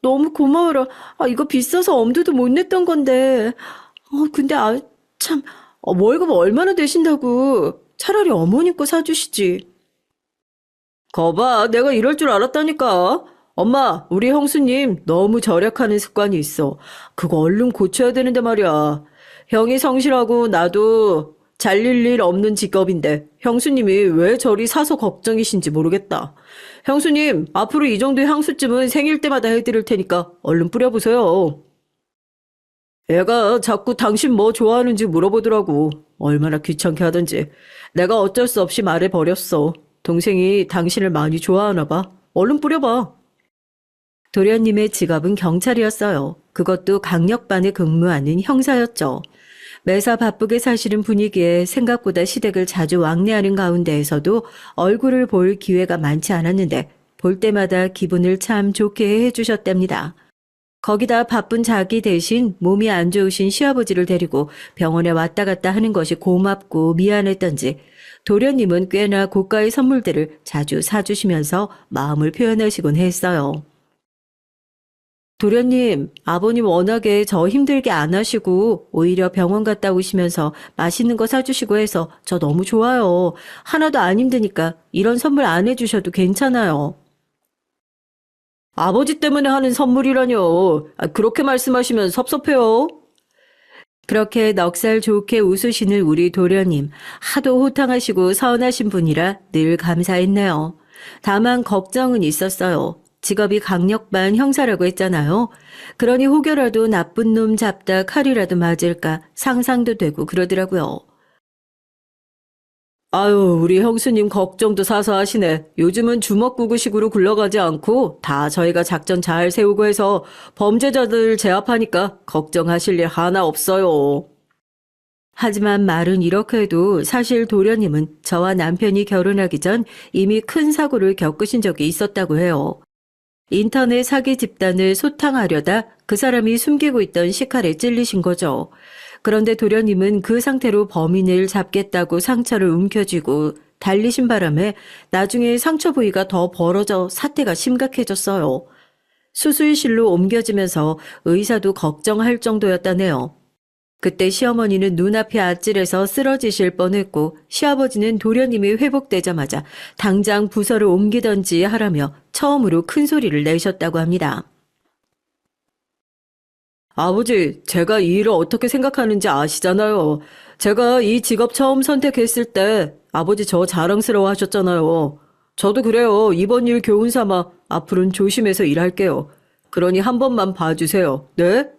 너무 고마워라. 이거 비싸서 엄두도 못 냈던 건데. 근데 참, 월급 얼마나 되신다고. 차라리 어머님 거 사주시지. 거봐, 내가 이럴 줄 알았다니까. 엄마, 우리 형수님 너무 절약하는 습관이 있어. 그거 얼른 고쳐야 되는데 말이야. 형이 성실하고 나도 잘릴 일 없는 직업인데 형수님이 왜 저리 사서 걱정이신지 모르겠다. 형수님, 앞으로 이 정도의 향수쯤은 생일 때마다 해드릴 테니까 얼른 뿌려보세요. 애가 자꾸 당신 뭐 좋아하는지 물어보더라고. 얼마나 귀찮게 하던지. 내가 어쩔 수 없이 말해버렸어. 동생이 당신을 많이 좋아하나 봐. 얼른 뿌려봐. 도련님의 직업은 경찰이었어요. 그것도 강력반에 근무하는 형사였죠. 매사 바쁘게 사시는 분위기에 생각보다 시댁을 자주 왕래하는 가운데에서도 얼굴을 볼 기회가 많지 않았는데 볼 때마다 기분을 참 좋게 해주셨답니다. 거기다 바쁜 자기 대신 몸이 안 좋으신 시아버지를 데리고 병원에 왔다 갔다 하는 것이 고맙고 미안했던지 도련님은 꽤나 고가의 선물들을 자주 사주시면서 마음을 표현하시곤 했어요. 도련님, 아버님 워낙에 저 힘들게 안 하시고 오히려 병원 갔다 오시면서 맛있는 거 사주시고 해서 저 너무 좋아요. 하나도 안 힘드니까 이런 선물 안 해주셔도 괜찮아요. 아버지 때문에 하는 선물이라뇨. 그렇게 말씀하시면 섭섭해요. 그렇게 넉살 좋게 웃으시는 우리 도련님, 하도 호탕하시고 서운하신 분이라 늘 감사했네요. 다만 걱정은 있었어요. 직업이 강력반 형사라고 했잖아요. 그러니 혹여라도 나쁜 놈 잡다 칼이라도 맞을까 상상도 되고 그러더라고요. 아유, 우리 형수님 걱정도 사서 하시네. 요즘은 주먹구구식으로 굴러가지 않고 다 저희가 작전 잘 세우고 해서 범죄자들 제압하니까 걱정하실 일 하나 없어요. 하지만 말은 이렇게 해도 사실 도련님은 저와 남편이 결혼하기 전 이미 큰 사고를 겪으신 적이 있었다고 해요. 인터넷 사기 집단을 소탕하려다 그 사람이 숨기고 있던 식칼에 찔리신 거죠. 그런데 도련님은 그 상태로 범인을 잡겠다고 상처를 움켜쥐고 달리신 바람에 나중에 상처 부위가 더 벌어져 사태가 심각해졌어요. 수술실로 옮겨지면서 의사도 걱정할 정도였다네요. 그때 시어머니는 눈앞이 아찔해서 쓰러지실 뻔했고 시아버지는 도련님이 회복되자마자 당장 부서를 옮기던지 하라며 처음으로 큰 소리를 내셨다고 합니다. 아버지, 제가 이 일을 어떻게 생각하는지 아시잖아요. 제가 이 직업 처음 선택했을 때 아버지 저 자랑스러워 하셨잖아요. 저도 그래요. 이번 일 교훈 삼아 앞으로는 조심해서 일할게요. 그러니 한 번만 봐주세요. 네?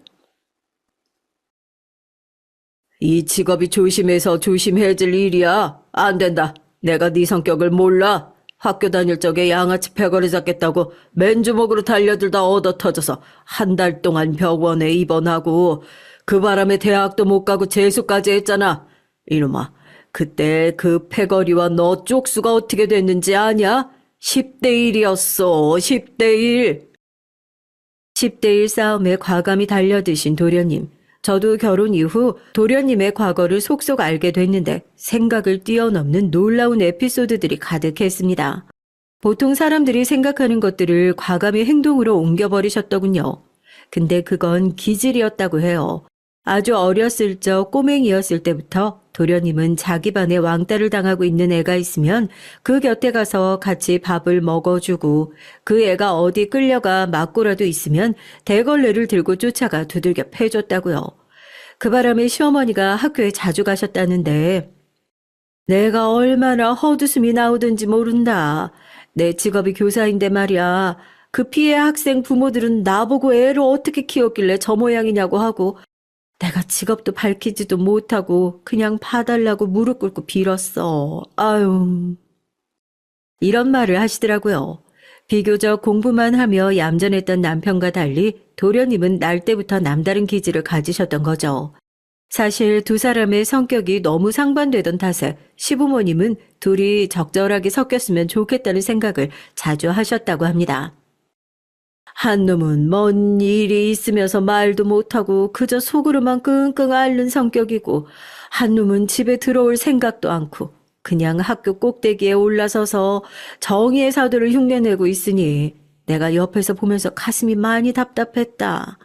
이 직업이 조심해서 조심해질 일이야. 안 된다. 내가 네 성격을 몰라. 학교 다닐 적에 양아치 패거리 잡겠다고 맨주먹으로 달려들다 얻어 터져서 한 달 동안 병원에 입원하고 그 바람에 대학도 못 가고 재수까지 했잖아. 이놈아, 그때 그 패거리와 너 쪽수가 어떻게 됐는지 아냐? 10대 1이었어. 10대 1. 10대 1 싸움에 과감히 달려드신 도련님. 저도 결혼 이후 도련님의 과거를 속속 알게 됐는데 생각을 뛰어넘는 놀라운 에피소드들이 가득했습니다. 보통 사람들이 생각하는 것들을 과감히 행동으로 옮겨버리셨더군요. 근데 그건 기질이었다고 해요. 아주 어렸을 적 꼬맹이였을 때부터 도련님은 자기 반에 왕따를 당하고 있는 애가 있으면 그 곁에 가서 같이 밥을 먹어주고 그 애가 어디 끌려가 맞고라도 있으면 대걸레를 들고 쫓아가 두들겨 패줬다고요. 그 바람에 시어머니가 학교에 자주 가셨다는데 내가 얼마나 헛웃음이 나오든지 모른다. 내 직업이 교사인데 말이야. 그 피해 학생 부모들은 나보고 애를 어떻게 키웠길래 저 모양이냐고 하고 내가 직업도 밝히지도 못하고 그냥 봐달라고 무릎 꿇고 빌었어. 아유. 이런 말을 하시더라고요. 비교적 공부만 하며 얌전했던 남편과 달리 도련님은 날 때부터 남다른 기질을 가지셨던 거죠. 사실 두 사람의 성격이 너무 상반되던 탓에 시부모님은 둘이 적절하게 섞였으면 좋겠다는 생각을 자주 하셨다고 합니다. 한 놈은 뭔 일이 있으면서 말도 못하고 그저 속으로만 끙끙 앓는 성격이고 한 놈은 집에 들어올 생각도 않고 그냥 학교 꼭대기에 올라서서 정의의 사도를 흉내내고 있으니 내가 옆에서 보면서 가슴이 많이 답답했다.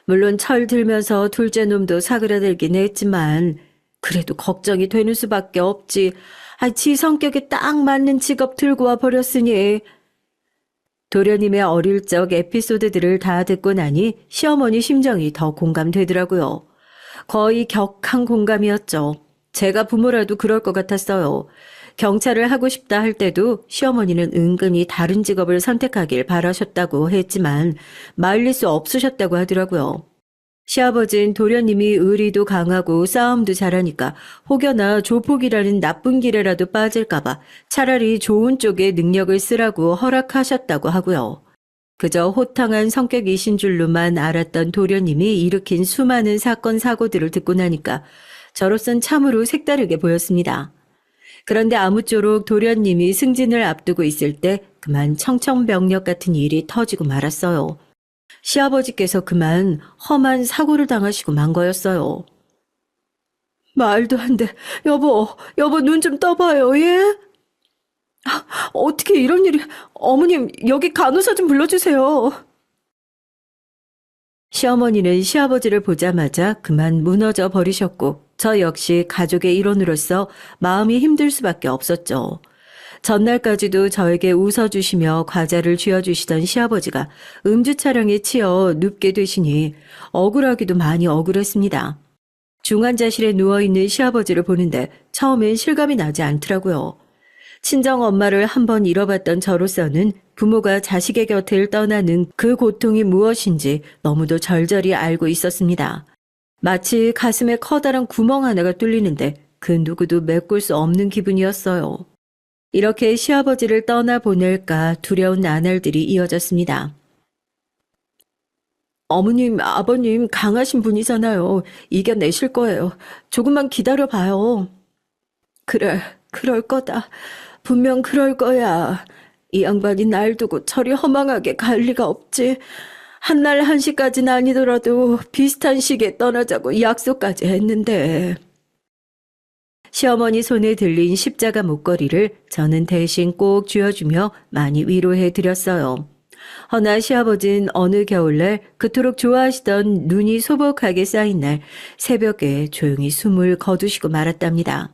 물론 철 들면서 둘째 놈도 사그라들긴 했지만 그래도 걱정이 되는 수밖에 없지. 지 성격에 딱 맞는 직업 들고 와 버렸으니. 도련님의 어릴 적 에피소드들을 다 듣고 나니 시어머니 심정이 더 공감되더라고요. 거의 격한 공감이었죠. 제가 부모라도 그럴 것 같았어요. 경찰을 하고 싶다 할 때도 시어머니는 은근히 다른 직업을 선택하길 바라셨다고 했지만 말릴 수 없으셨다고 하더라고요. 시아버진 도련님이 의리도 강하고 싸움도 잘하니까 혹여나 조폭이라는 나쁜 길에라도 빠질까봐 차라리 좋은 쪽에 능력을 쓰라고 허락하셨다고 하고요. 그저 호탕한 성격이신 줄로만 알았던 도련님이 일으킨 수많은 사건 사고들을 듣고 나니까 저로선 참으로 색다르게 보였습니다. 그런데 아무쪼록 도련님이 승진을 앞두고 있을 때 그만 청천벽력 같은 일이 터지고 말았어요. 시아버지께서 그만 험한 사고를 당하시고 만 거였어요. 말도 안 돼. 여보 눈 좀 떠봐요, 예? 어떻게 이런 일이... 어머님, 여기 간호사 좀 불러주세요. 시어머니는 시아버지를 보자마자 그만 무너져 버리셨고 저 역시 가족의 일원으로서 마음이 힘들 수밖에 없었죠. 전날까지도 저에게 웃어주시며 과자를 쥐어주시던 시아버지가 음주 차량에 치여 눕게 되시니 억울하기도 많이 억울했습니다. 중환자실에 누워있는 시아버지를 보는데 처음엔 실감이 나지 않더라고요. 친정 엄마를 한번 잃어봤던 저로서는 부모가 자식의 곁을 떠나는 그 고통이 무엇인지 너무도 절절히 알고 있었습니다. 마치 가슴에 커다란 구멍 하나가 뚫리는데 그 누구도 메꿀 수 없는 기분이었어요. 이렇게 시아버지를 떠나보낼까 두려운 나날들이 이어졌습니다. 어머님, 아버님 강하신 분이잖아요. 이겨내실 거예요. 조금만 기다려봐요. 그래, 그럴 거다. 분명 그럴 거야. 이 양반이 날 두고 저리 허망하게 갈 리가 없지. 한날 한시까지는 아니더라도 비슷한 시기에 떠나자고 약속까지 했는데. 시어머니 손에 들린 십자가 목걸이를 저는 대신 꼭 쥐어주며 많이 위로해 드렸어요. 허나 시아버진 어느 겨울날 그토록 좋아하시던 눈이 소복하게 쌓인 날 새벽에 조용히 숨을 거두시고 말았답니다.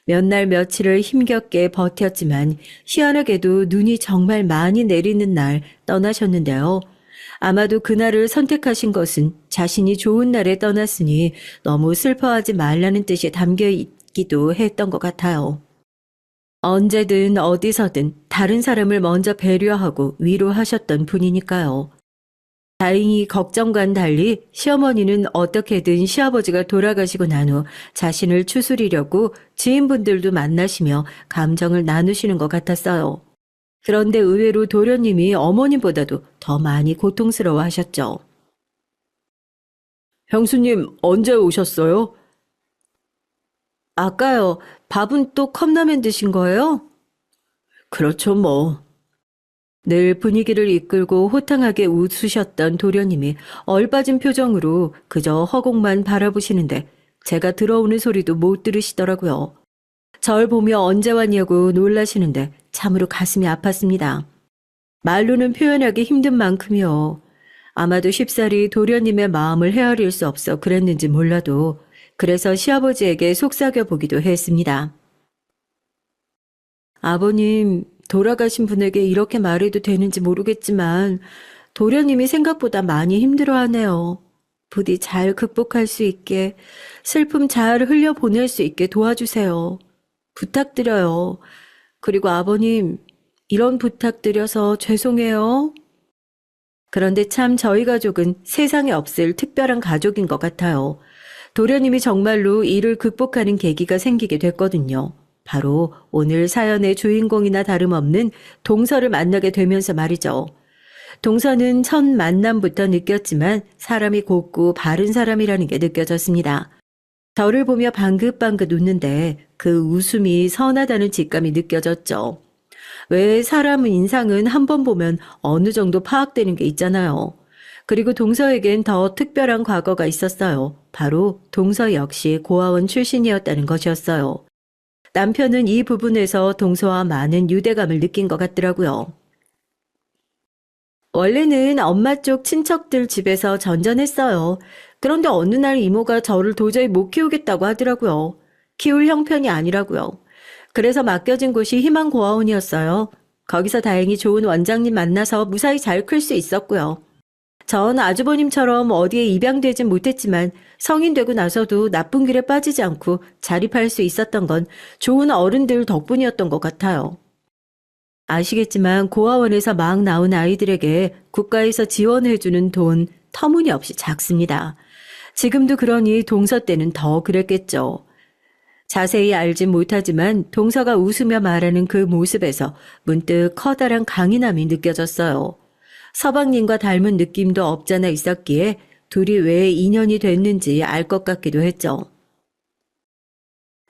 몇 날 며칠을 힘겹게 버텼지만 희한하게도 눈이 정말 많이 내리는 날 떠나셨는데요. 아마도 그날을 선택하신 것은 자신이 좋은 날에 떠났으니 너무 슬퍼하지 말라는 뜻이 담겨 있기도 했던 것 같아요. 언제든 어디서든 다른 사람을 먼저 배려하고 위로하셨던 분이니까요. 다행히 걱정과는 달리 시어머니는 어떻게든 시아버지가 돌아가시고 난 후 자신을 추스리려고 지인분들도 만나시며 감정을 나누시는 것 같았어요. 그런데 의외로 도련님이 어머님보다도 더 많이 고통스러워 하셨죠. 형수님, 언제 오셨어요? 아까요. 밥은 또 컵라면 드신 거예요? 그렇죠, 뭐. 늘 분위기를 이끌고 호탕하게 웃으셨던 도련님이 얼빠진 표정으로 그저 허공만 바라보시는데 제가 들어오는 소리도 못 들으시더라고요. 절 보며 언제 왔냐고 놀라시는데 참으로 가슴이 아팠습니다. 말로는 표현하기 힘든 만큼이요. 아마도 쉽사리 도련님의 마음을 헤아릴 수 없어 그랬는지 몰라도 그래서 시아버지에게 속삭여 보기도 했습니다. 아버님, 돌아가신 분에게 이렇게 말해도 되는지 모르겠지만 도련님이 생각보다 많이 힘들어하네요. 부디 잘 극복할 수 있게, 슬픔 잘 흘려보낼 수 있게 도와주세요. 부탁드려요. 그리고 아버님, 이런 부탁드려서 죄송해요. 그런데 참 저희 가족은 세상에 없을 특별한 가족인 것 같아요. 도련님이 정말로 이를 극복하는 계기가 생기게 됐거든요. 바로 오늘 사연의 주인공이나 다름없는 동서를 만나게 되면서 말이죠. 동서는 첫 만남부터 느꼈지만 사람이 곱고 바른 사람이라는 게 느껴졌습니다. 저를 보며 방긋방긋 웃는데 그 웃음이 선하다는 직감이 느껴졌죠. 왜 사람 인상은 한 번 보면 어느 정도 파악되는 게 있잖아요. 그리고 동서에겐 더 특별한 과거가 있었어요. 바로 동서 역시 고아원 출신이었다는 것이었어요. 남편은 이 부분에서 동서와 많은 유대감을 느낀 것 같더라고요. 원래는 엄마 쪽 친척들 집에서 전전했어요. 그런데 어느 날 이모가 저를 도저히 못 키우겠다고 하더라고요. 키울 형편이 아니라고요. 그래서 맡겨진 곳이 희망고아원이었어요. 거기서 다행히 좋은 원장님 만나서 무사히 잘 클 수 있었고요. 전 아주버님처럼 어디에 입양되진 못했지만 성인 되고 나서도 나쁜 길에 빠지지 않고 자립할 수 있었던 건 좋은 어른들 덕분이었던 것 같아요. 아시겠지만 고아원에서 막 나온 아이들에게 국가에서 지원해주는 돈 터무니없이 작습니다. 지금도 그러니 동서 때는 더 그랬겠죠. 자세히 알진 못하지만 동서가 웃으며 말하는 그 모습에서 문득 커다란 강인함이 느껴졌어요. 서방님과 닮은 느낌도 없잖아 있었기에 둘이 왜 인연이 됐는지 알 것 같기도 했죠.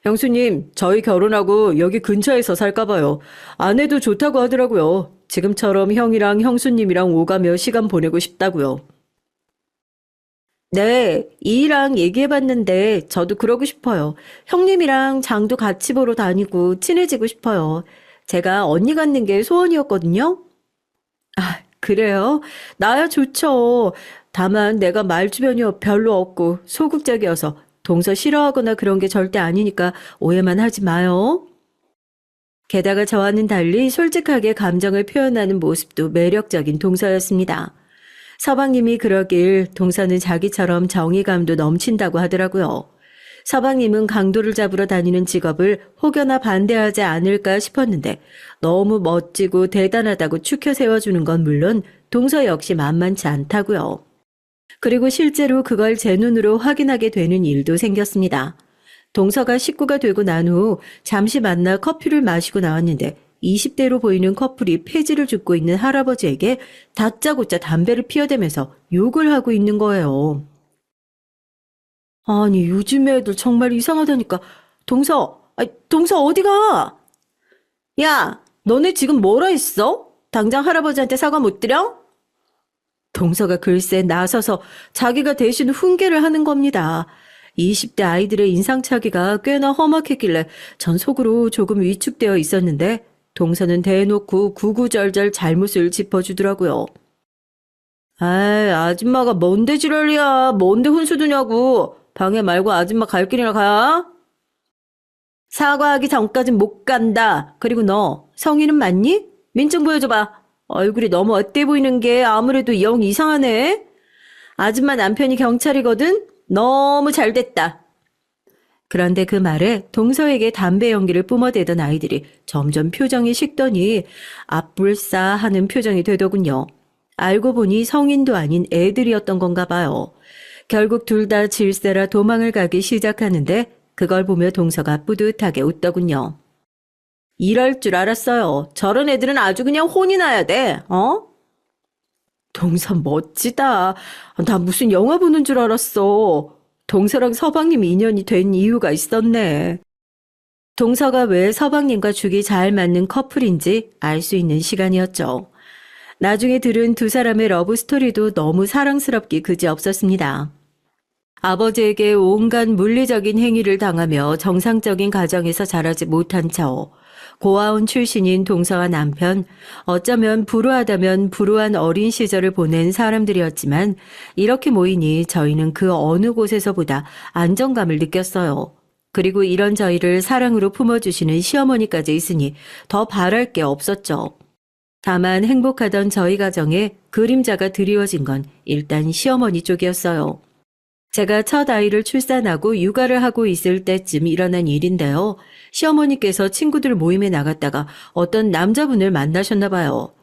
형수님, 저희 결혼하고 여기 근처에서 살까 봐요. 아내도 좋다고 하더라고요. 지금처럼 형이랑 형수님이랑 오가며 시간 보내고 싶다고요. 네, 이랑 얘기해봤는데 저도 그러고 싶어요. 형님이랑 장도 같이 보러 다니고 친해지고 싶어요. 제가 언니 갖는 게 소원이었거든요. 아, 그래요? 나야 좋죠. 다만 내가 말주변이 별로 없고 소극적이어서 동서 싫어하거나 그런 게 절대 아니니까 오해만 하지 마요. 게다가 저와는 달리 솔직하게 감정을 표현하는 모습도 매력적인 동서였습니다. 서방님이 그러길 동서는 자기처럼 정의감도 넘친다고 하더라고요. 서방님은 강도를 잡으러 다니는 직업을 혹여나 반대하지 않을까 싶었는데 너무 멋지고 대단하다고 추켜 세워주는 건 물론 동서 역시 만만치 않다고요. 그리고 실제로 그걸 제 눈으로 확인하게 되는 일도 생겼습니다. 동서가 식구가 되고 난 후 잠시 만나 커피를 마시고 나왔는데 20대로 보이는 커플이 폐지를 줍고 있는 할아버지에게 다짜고짜 담배를 피워대면서 욕을 하고 있는 거예요. 아니, 요즘 애들 정말 이상하다니까. 동서 어디 가? 야, 너네 지금 뭐라 했어? 당장 할아버지한테 사과 못 드려? 동서가 글쎄 나서서 자기가 대신 훈계를 하는 겁니다. 20대 아이들의 인상차기가 꽤나 험악했길래 전 속으로 조금 위축되어 있었는데 동서는 대놓고 구구절절 잘못을 짚어주더라고요. 아이, 아줌마가 뭔데 지랄이야. 뭔데 훈수 두냐고. 방해 말고 아줌마 갈 길이나 가. 사과하기 전까진 못 간다. 그리고 너 성인은 맞니? 민증 보여줘봐. 얼굴이 너무 어때 보이는 게 아무래도 영 이상하네. 아줌마 남편이 경찰이거든? 너무 잘 됐다. 그런데 그 말에 동서에게 담배 연기를 뿜어대던 아이들이 점점 표정이 식더니 앞불싸 하는 표정이 되더군요. 알고 보니 성인도 아닌 애들이었던 건가 봐요. 결국 둘 다 질세라 도망을 가기 시작하는데 그걸 보며 동서가 뿌듯하게 웃더군요. 이럴 줄 알았어요. 저런 애들은 아주 그냥 혼이 나야 돼. 동서 멋지다. 나 무슨 영화 보는 줄 알았어. 동서랑 서방님 인연이 된 이유가 있었네. 동서가 왜 서방님과 죽이 잘 맞는 커플인지 알 수 있는 시간이었죠. 나중에 들은 두 사람의 러브스토리도 너무 사랑스럽기 그지없었습니다. 아버지에게 온갖 물리적인 행위를 당하며 정상적인 가정에서 자라지 못한 차오. 고아원 출신인 동서와 남편, 어쩌면 불우하다면 불우한 어린 시절을 보낸 사람들이었지만 이렇게 모이니 저희는 그 어느 곳에서보다 안정감을 느꼈어요. 그리고 이런 저희를 사랑으로 품어주시는 시어머니까지 있으니 더 바랄 게 없었죠. 다만 행복하던 저희 가정에 그림자가 드리워진 건 일단 시어머니 쪽이었어요. 제가 첫 아이를 출산하고 육아를 하고 있을 때쯤 일어난 일인데요. 시어머니께서 친구들 모임에 나갔다가 어떤 남자분을 만나셨나 봐요.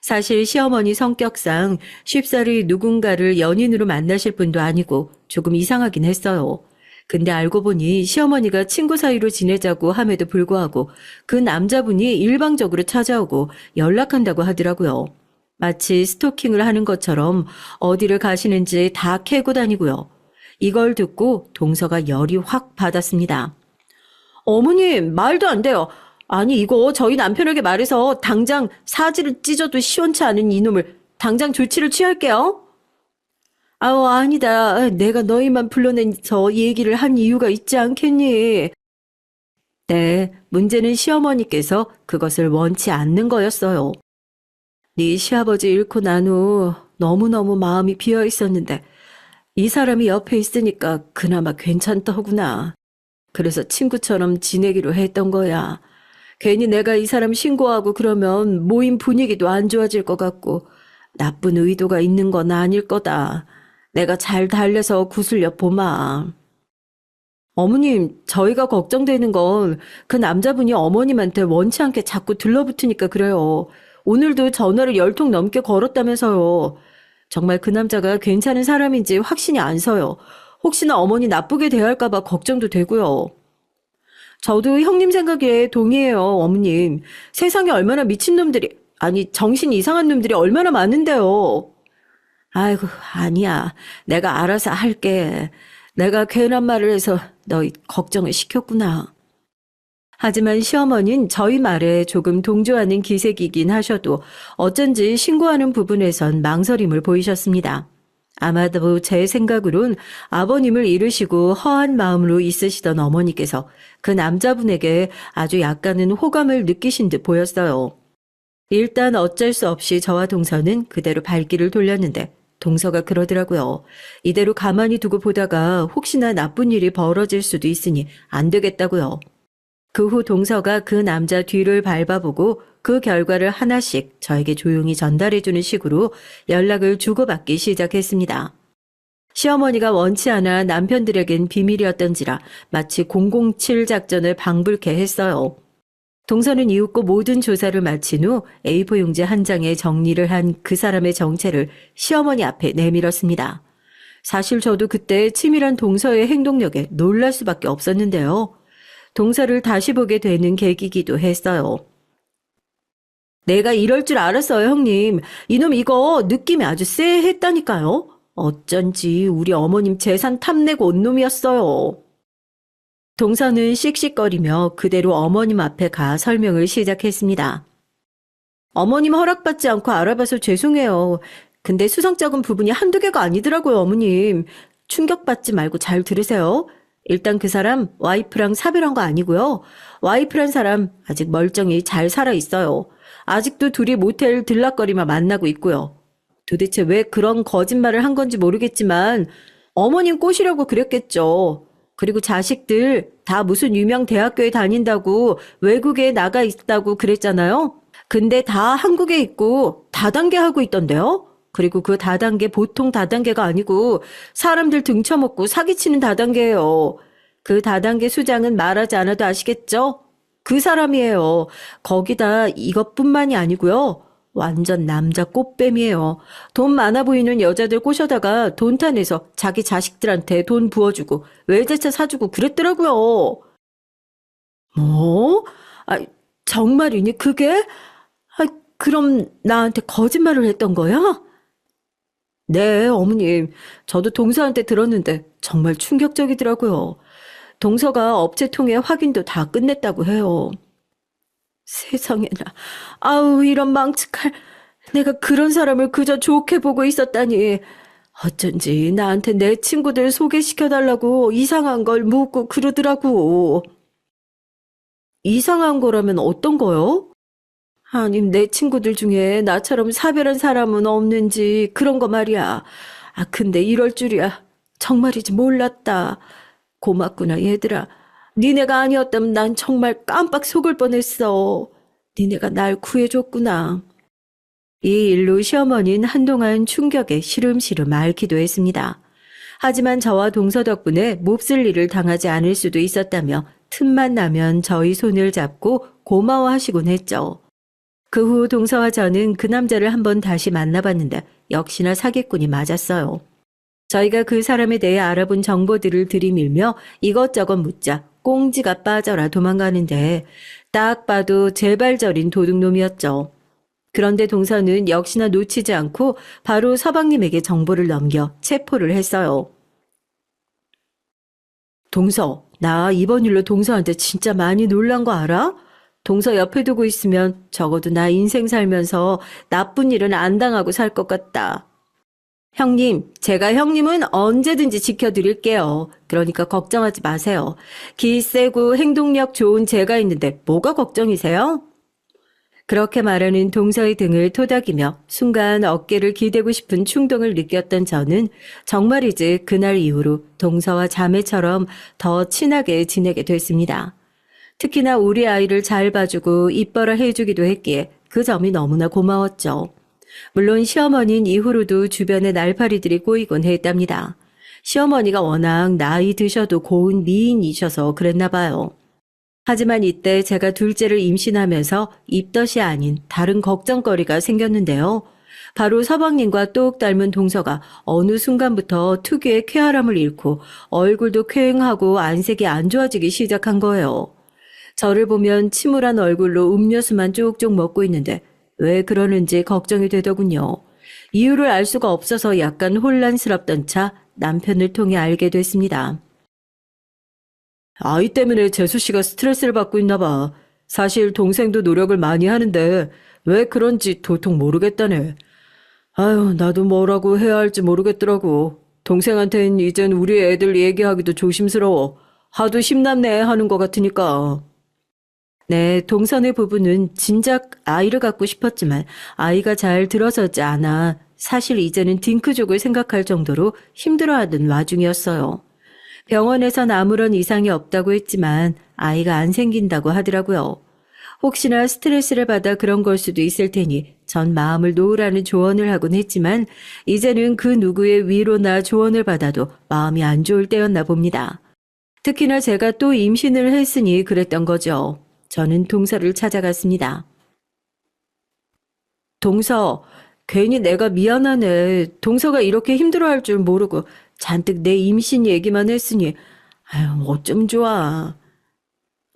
사실 시어머니 성격상 쉽사리 누군가를 연인으로 만나실 분도 아니고 조금 이상하긴 했어요. 근데 알고 보니 시어머니가 친구 사이로 지내자고 함에도 불구하고 그 남자분이 일방적으로 찾아오고 연락한다고 하더라고요. 마치 스토킹을 하는 것처럼 어디를 가시는지 다 캐고 다니고요. 이걸 듣고 동서가 열이 확 받았습니다. 어머님, 말도 안 돼요. 아니, 이거 저희 남편에게 말해서 당장 사지를 찢어도 시원치 않은 이놈을 당장 조치를 취할게요. 아우, 아니다. 내가 너희만 불러내서 얘기를 한 이유가 있지 않겠니? 네, 문제는 시어머니께서 그것을 원치 않는 거였어요. 네 시아버지 잃고 난 후 너무너무 마음이 비어 있었는데 이 사람이 옆에 있으니까 그나마 괜찮더구나. 그래서 친구처럼 지내기로 했던 거야. 괜히 내가 이 사람 신고하고 그러면 모임 분위기도 안 좋아질 것 같고 나쁜 의도가 있는 건 아닐 거다. 내가 잘 달래서 구슬려 보마. 어머님, 저희가 걱정되는 건 그 남자분이 어머님한테 원치 않게 자꾸 들러붙으니까 그래요. 오늘도 전화를 10통 넘게 걸었다면서요. 정말 그 남자가 괜찮은 사람인지 확신이 안 서요. 혹시나 어머니 나쁘게 대할까 봐 걱정도 되고요. 저도 형님 생각에 동의해요, 어머님. 세상에 얼마나 미친놈들이, 아니 정신 이상한 놈들이 얼마나 많은데요. 아이고, 아니야. 내가 알아서 할게. 내가 괜한 말을 해서 너희 걱정을 시켰구나. 하지만 시어머니는 저희 말에 조금 동조하는 기색이긴 하셔도 어쩐지 신고하는 부분에선 망설임을 보이셨습니다. 아마도 제 생각으론 아버님을 잃으시고 허한 마음으로 있으시던 어머니께서 그 남자분에게 아주 약간은 호감을 느끼신 듯 보였어요. 일단 어쩔 수 없이 저와 동서는 그대로 발길을 돌렸는데 동서가 그러더라고요. 이대로 가만히 두고 보다가 혹시나 나쁜 일이 벌어질 수도 있으니 안 되겠다고요. 그 후 동서가 그 남자 뒤를 밟아보고 그 결과를 하나씩 저에게 조용히 전달해주는 식으로 연락을 주고받기 시작했습니다. 시어머니가 원치 않아 남편들에겐 비밀이었던지라 마치 007 작전을 방불케 했어요. 동서는 이윽고 모든 조사를 마친 후 A4 용지 한 장에 정리를 한 그 사람의 정체를 시어머니 앞에 내밀었습니다. 사실 저도 그때 치밀한 동서의 행동력에 놀랄 수밖에 없었는데요. 동서를 다시 보게 되는 계기이기도 했어요. 내가 이럴 줄 알았어요, 형님. 이놈 이거 느낌이 아주 쎄했다니까요. 어쩐지 우리 어머님 재산 탐내고 온 놈이었어요. 동서는 씩씩거리며 그대로 어머님 앞에 가 설명을 시작했습니다. 어머님 허락받지 않고 알아봐서 죄송해요. 근데 수상쩍은 부분이 한두 개가 아니더라고요, 어머님. 충격받지 말고 잘 들으세요. 일단 그 사람 와이프랑 사별한 거 아니고요. 와이프란 사람 아직 멀쩡히 잘 살아 있어요. 아직도 둘이 모텔 들락거리며 만나고 있고요. 도대체 왜 그런 거짓말을 한 건지 모르겠지만 어머님 꼬시려고 그랬겠죠. 그리고 자식들 다 무슨 유명 대학교에 다닌다고 외국에 나가 있다고 그랬잖아요. 근데 다 한국에 있고 다단계 하고 있던데요. 그리고 그 다단계 보통 다단계가 아니고 사람들 등쳐먹고 사기치는 다단계예요. 그 다단계 수장은 말하지 않아도 아시겠죠? 그 사람이에요. 거기다 이것뿐만이 아니고요. 완전 남자 꽃뱀이에요. 돈 많아 보이는 여자들 꼬셔다가 돈 타내서 자기 자식들한테 돈 부어주고 외제차 사주고 그랬더라고요. 뭐? 아, 정말이니 그게? 아, 그럼 나한테 거짓말을 했던 거야? 네, 어머님. 저도 동서한테 들었는데 정말 충격적이더라고요. 동서가 업체 통해 확인도 다 끝냈다고 해요. 세상에나. 아우, 이런 망측할. 내가 그런 사람을 그저 좋게 보고 있었다니. 어쩐지 나한테 내 친구들 소개시켜달라고 이상한 걸 묻고 그러더라고. 이상한 거라면 어떤 거요? 아니, 내 친구들 중에 나처럼 사별한 사람은 없는지 그런 거 말이야. 아, 근데 이럴 줄이야. 정말이지 몰랐다. 고맙구나, 얘들아. 니네가 아니었다면 난 정말 깜빡 속을 뻔했어. 니네가 날 구해줬구나. 이 일로 시어머니는 한동안 충격에 시름시름 앓기도 했습니다. 하지만 저와 동서 덕분에 몹쓸 일을 당하지 않을 수도 있었다며 틈만 나면 저희 손을 잡고 고마워하시곤 했죠. 그 후 동서와 저는 그 남자를 한번 다시 만나봤는데 역시나 사기꾼이 맞았어요. 저희가 그 사람에 대해 알아본 정보들을 들이밀며 이것저것 묻자 꽁지가 빠져라 도망가는데 딱 봐도 재발절인 도둑놈이었죠. 그런데 동서는 역시나 놓치지 않고 바로 서방님에게 정보를 넘겨 체포를 했어요. 동서, 나 이번 일로 동서한테 진짜 많이 놀란 거 알아? 동서 옆에 두고 있으면 적어도 나 인생 살면서 나쁜 일은 안 당하고 살 것 같다. 형님, 제가 형님은 언제든지 지켜드릴게요. 그러니까 걱정하지 마세요. 기 세고 행동력 좋은 제가 있는데 뭐가 걱정이세요? 그렇게 말하는 동서의 등을 토닥이며 순간 어깨를 기대고 싶은 충동을 느꼈던 저는 정말이지 그날 이후로 동서와 자매처럼 더 친하게 지내게 됐습니다. 특히나 우리 아이를 잘 봐주고 이뻐라 해주기도 했기에 그 점이 너무나 고마웠죠. 물론 시어머니는 이후로도 주변에 날파리들이 꼬이곤 했답니다. 시어머니가 워낙 나이 드셔도 고운 미인이셔서 그랬나 봐요. 하지만 이때 제가 둘째를 임신하면서 입덧이 아닌 다른 걱정거리가 생겼는데요. 바로 서방님과 똑 닮은 동서가 어느 순간부터 특유의 쾌활함을 잃고 얼굴도 쾌행하고 안색이 안 좋아지기 시작한 거예요. 저를 보면 침울한 얼굴로 음료수만 쪽쪽 먹고 있는데 왜 그러는지 걱정이 되더군요. 이유를 알 수가 없어서 약간 혼란스럽던 차 남편을 통해 알게 됐습니다. 아이 때문에 재수 씨가 스트레스를 받고 있나 봐. 사실 동생도 노력을 많이 하는데 왜 그런지 도통 모르겠다네. 아유, 나도 뭐라고 해야 할지 모르겠더라고. 동생한텐 이젠 우리 애들 얘기하기도 조심스러워. 하도 힘났네 하는 것 같으니까. 네, 동선의 부부는 진작 아이를 갖고 싶었지만 아이가 잘 들어서지 않아 사실 이제는 딩크족을 생각할 정도로 힘들어하던 와중이었어요. 병원에선 아무런 이상이 없다고 했지만 아이가 안 생긴다고 하더라고요. 혹시나 스트레스를 받아 그런 걸 수도 있을 테니 전 마음을 놓으라는 조언을 하곤 했지만 이제는 그 누구의 위로나 조언을 받아도 마음이 안 좋을 때였나 봅니다. 특히나 제가 또 임신을 했으니 그랬던 거죠. 저는 동서를 찾아갔습니다. 동서, 괜히 내가 미안하네. 동서가 이렇게 힘들어할 줄 모르고 잔뜩 내 임신 얘기만 했으니 아유, 어쩜 좋아.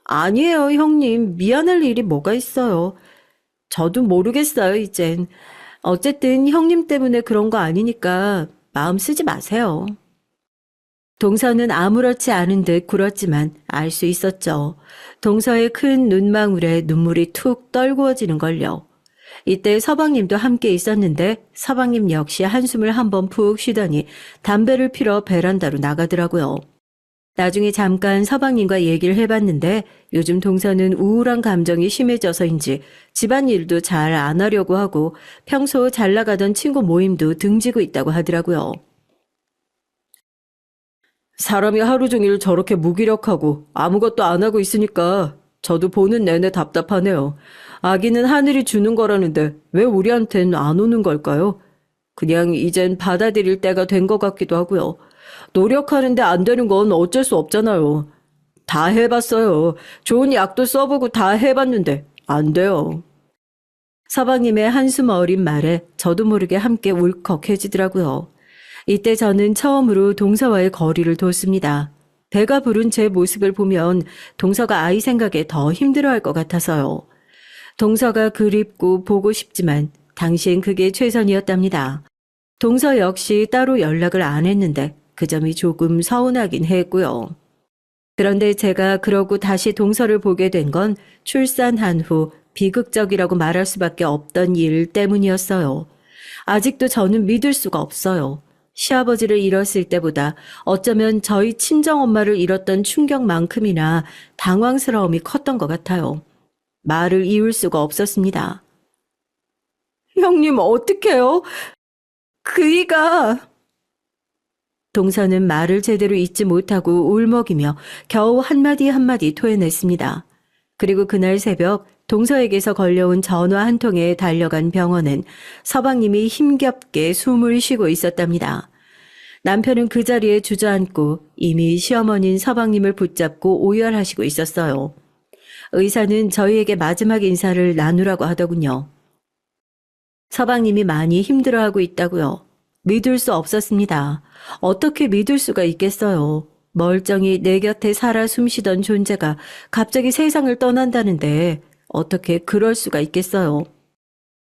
아니에요, 형님. 미안할 일이 뭐가 있어요. 저도 모르겠어요, 이젠. 어쨌든 형님 때문에 그런 거 아니니까 마음 쓰지 마세요. 동서는 아무렇지 않은 듯 굴었지만 알 수 있었죠. 동서의 큰 눈망울에 눈물이 툭 떨구어지는 걸요. 이때 서방님도 함께 있었는데 서방님 역시 한숨을 한번 푹 쉬더니 담배를 피러 베란다로 나가더라고요. 나중에 잠깐 서방님과 얘기를 해봤는데 요즘 동서는 우울한 감정이 심해져서인지 집안일도 잘 안 하려고 하고 평소 잘 나가던 친구 모임도 등지고 있다고 하더라고요. 사람이 하루 종일 저렇게 무기력하고 아무것도 안 하고 있으니까 저도 보는 내내 답답하네요. 아기는 하늘이 주는 거라는데 왜 우리한텐 안 오는 걸까요? 그냥 이젠 받아들일 때가 된 것 같기도 하고요. 노력하는데 안 되는 건 어쩔 수 없잖아요. 다 해봤어요. 좋은 약도 써보고 다 해봤는데 안 돼요. 서방님의 한숨 어린 말에 저도 모르게 함께 울컥해지더라고요. 이때 저는 처음으로 동서와의 거리를 뒀습니다. 배가 부른 제 모습을 보면 동서가 아이 생각에 더 힘들어할 것 같아서요. 동서가 그립고 보고 싶지만 당시엔 그게 최선이었답니다. 동서 역시 따로 연락을 안 했는데 그 점이 조금 서운하긴 했고요. 그런데 제가 그러고 다시 동서를 보게 된 건 출산한 후 비극적이라고 말할 수밖에 없던 일 때문이었어요. 아직도 저는 믿을 수가 없어요. 시아버지를 잃었을 때보다 어쩌면 저희 친정엄마를 잃었던 충격만큼이나 당황스러움이 컸던 것 같아요. 말을 이을 수가 없었습니다. 형님 어떡해요? 그이가... 동서는 말을 제대로 잇지 못하고 울먹이며 겨우 한마디 한마디 토해냈습니다. 그리고 그날 새벽 동서에게서 걸려온 전화 한 통에 달려간 병원은 서방님이 힘겹게 숨을 쉬고 있었답니다. 남편은 그 자리에 주저앉고 이미 시어머니인 서방님을 붙잡고 오열하시고 있었어요. 의사는 저희에게 마지막 인사를 나누라고 하더군요. 서방님이 많이 힘들어하고 있다고요. 믿을 수 없었습니다. 어떻게 믿을 수가 있겠어요. 멀쩡히 내 곁에 살아 숨쉬던 존재가 갑자기 세상을 떠난다는데 어떻게 그럴 수가 있겠어요.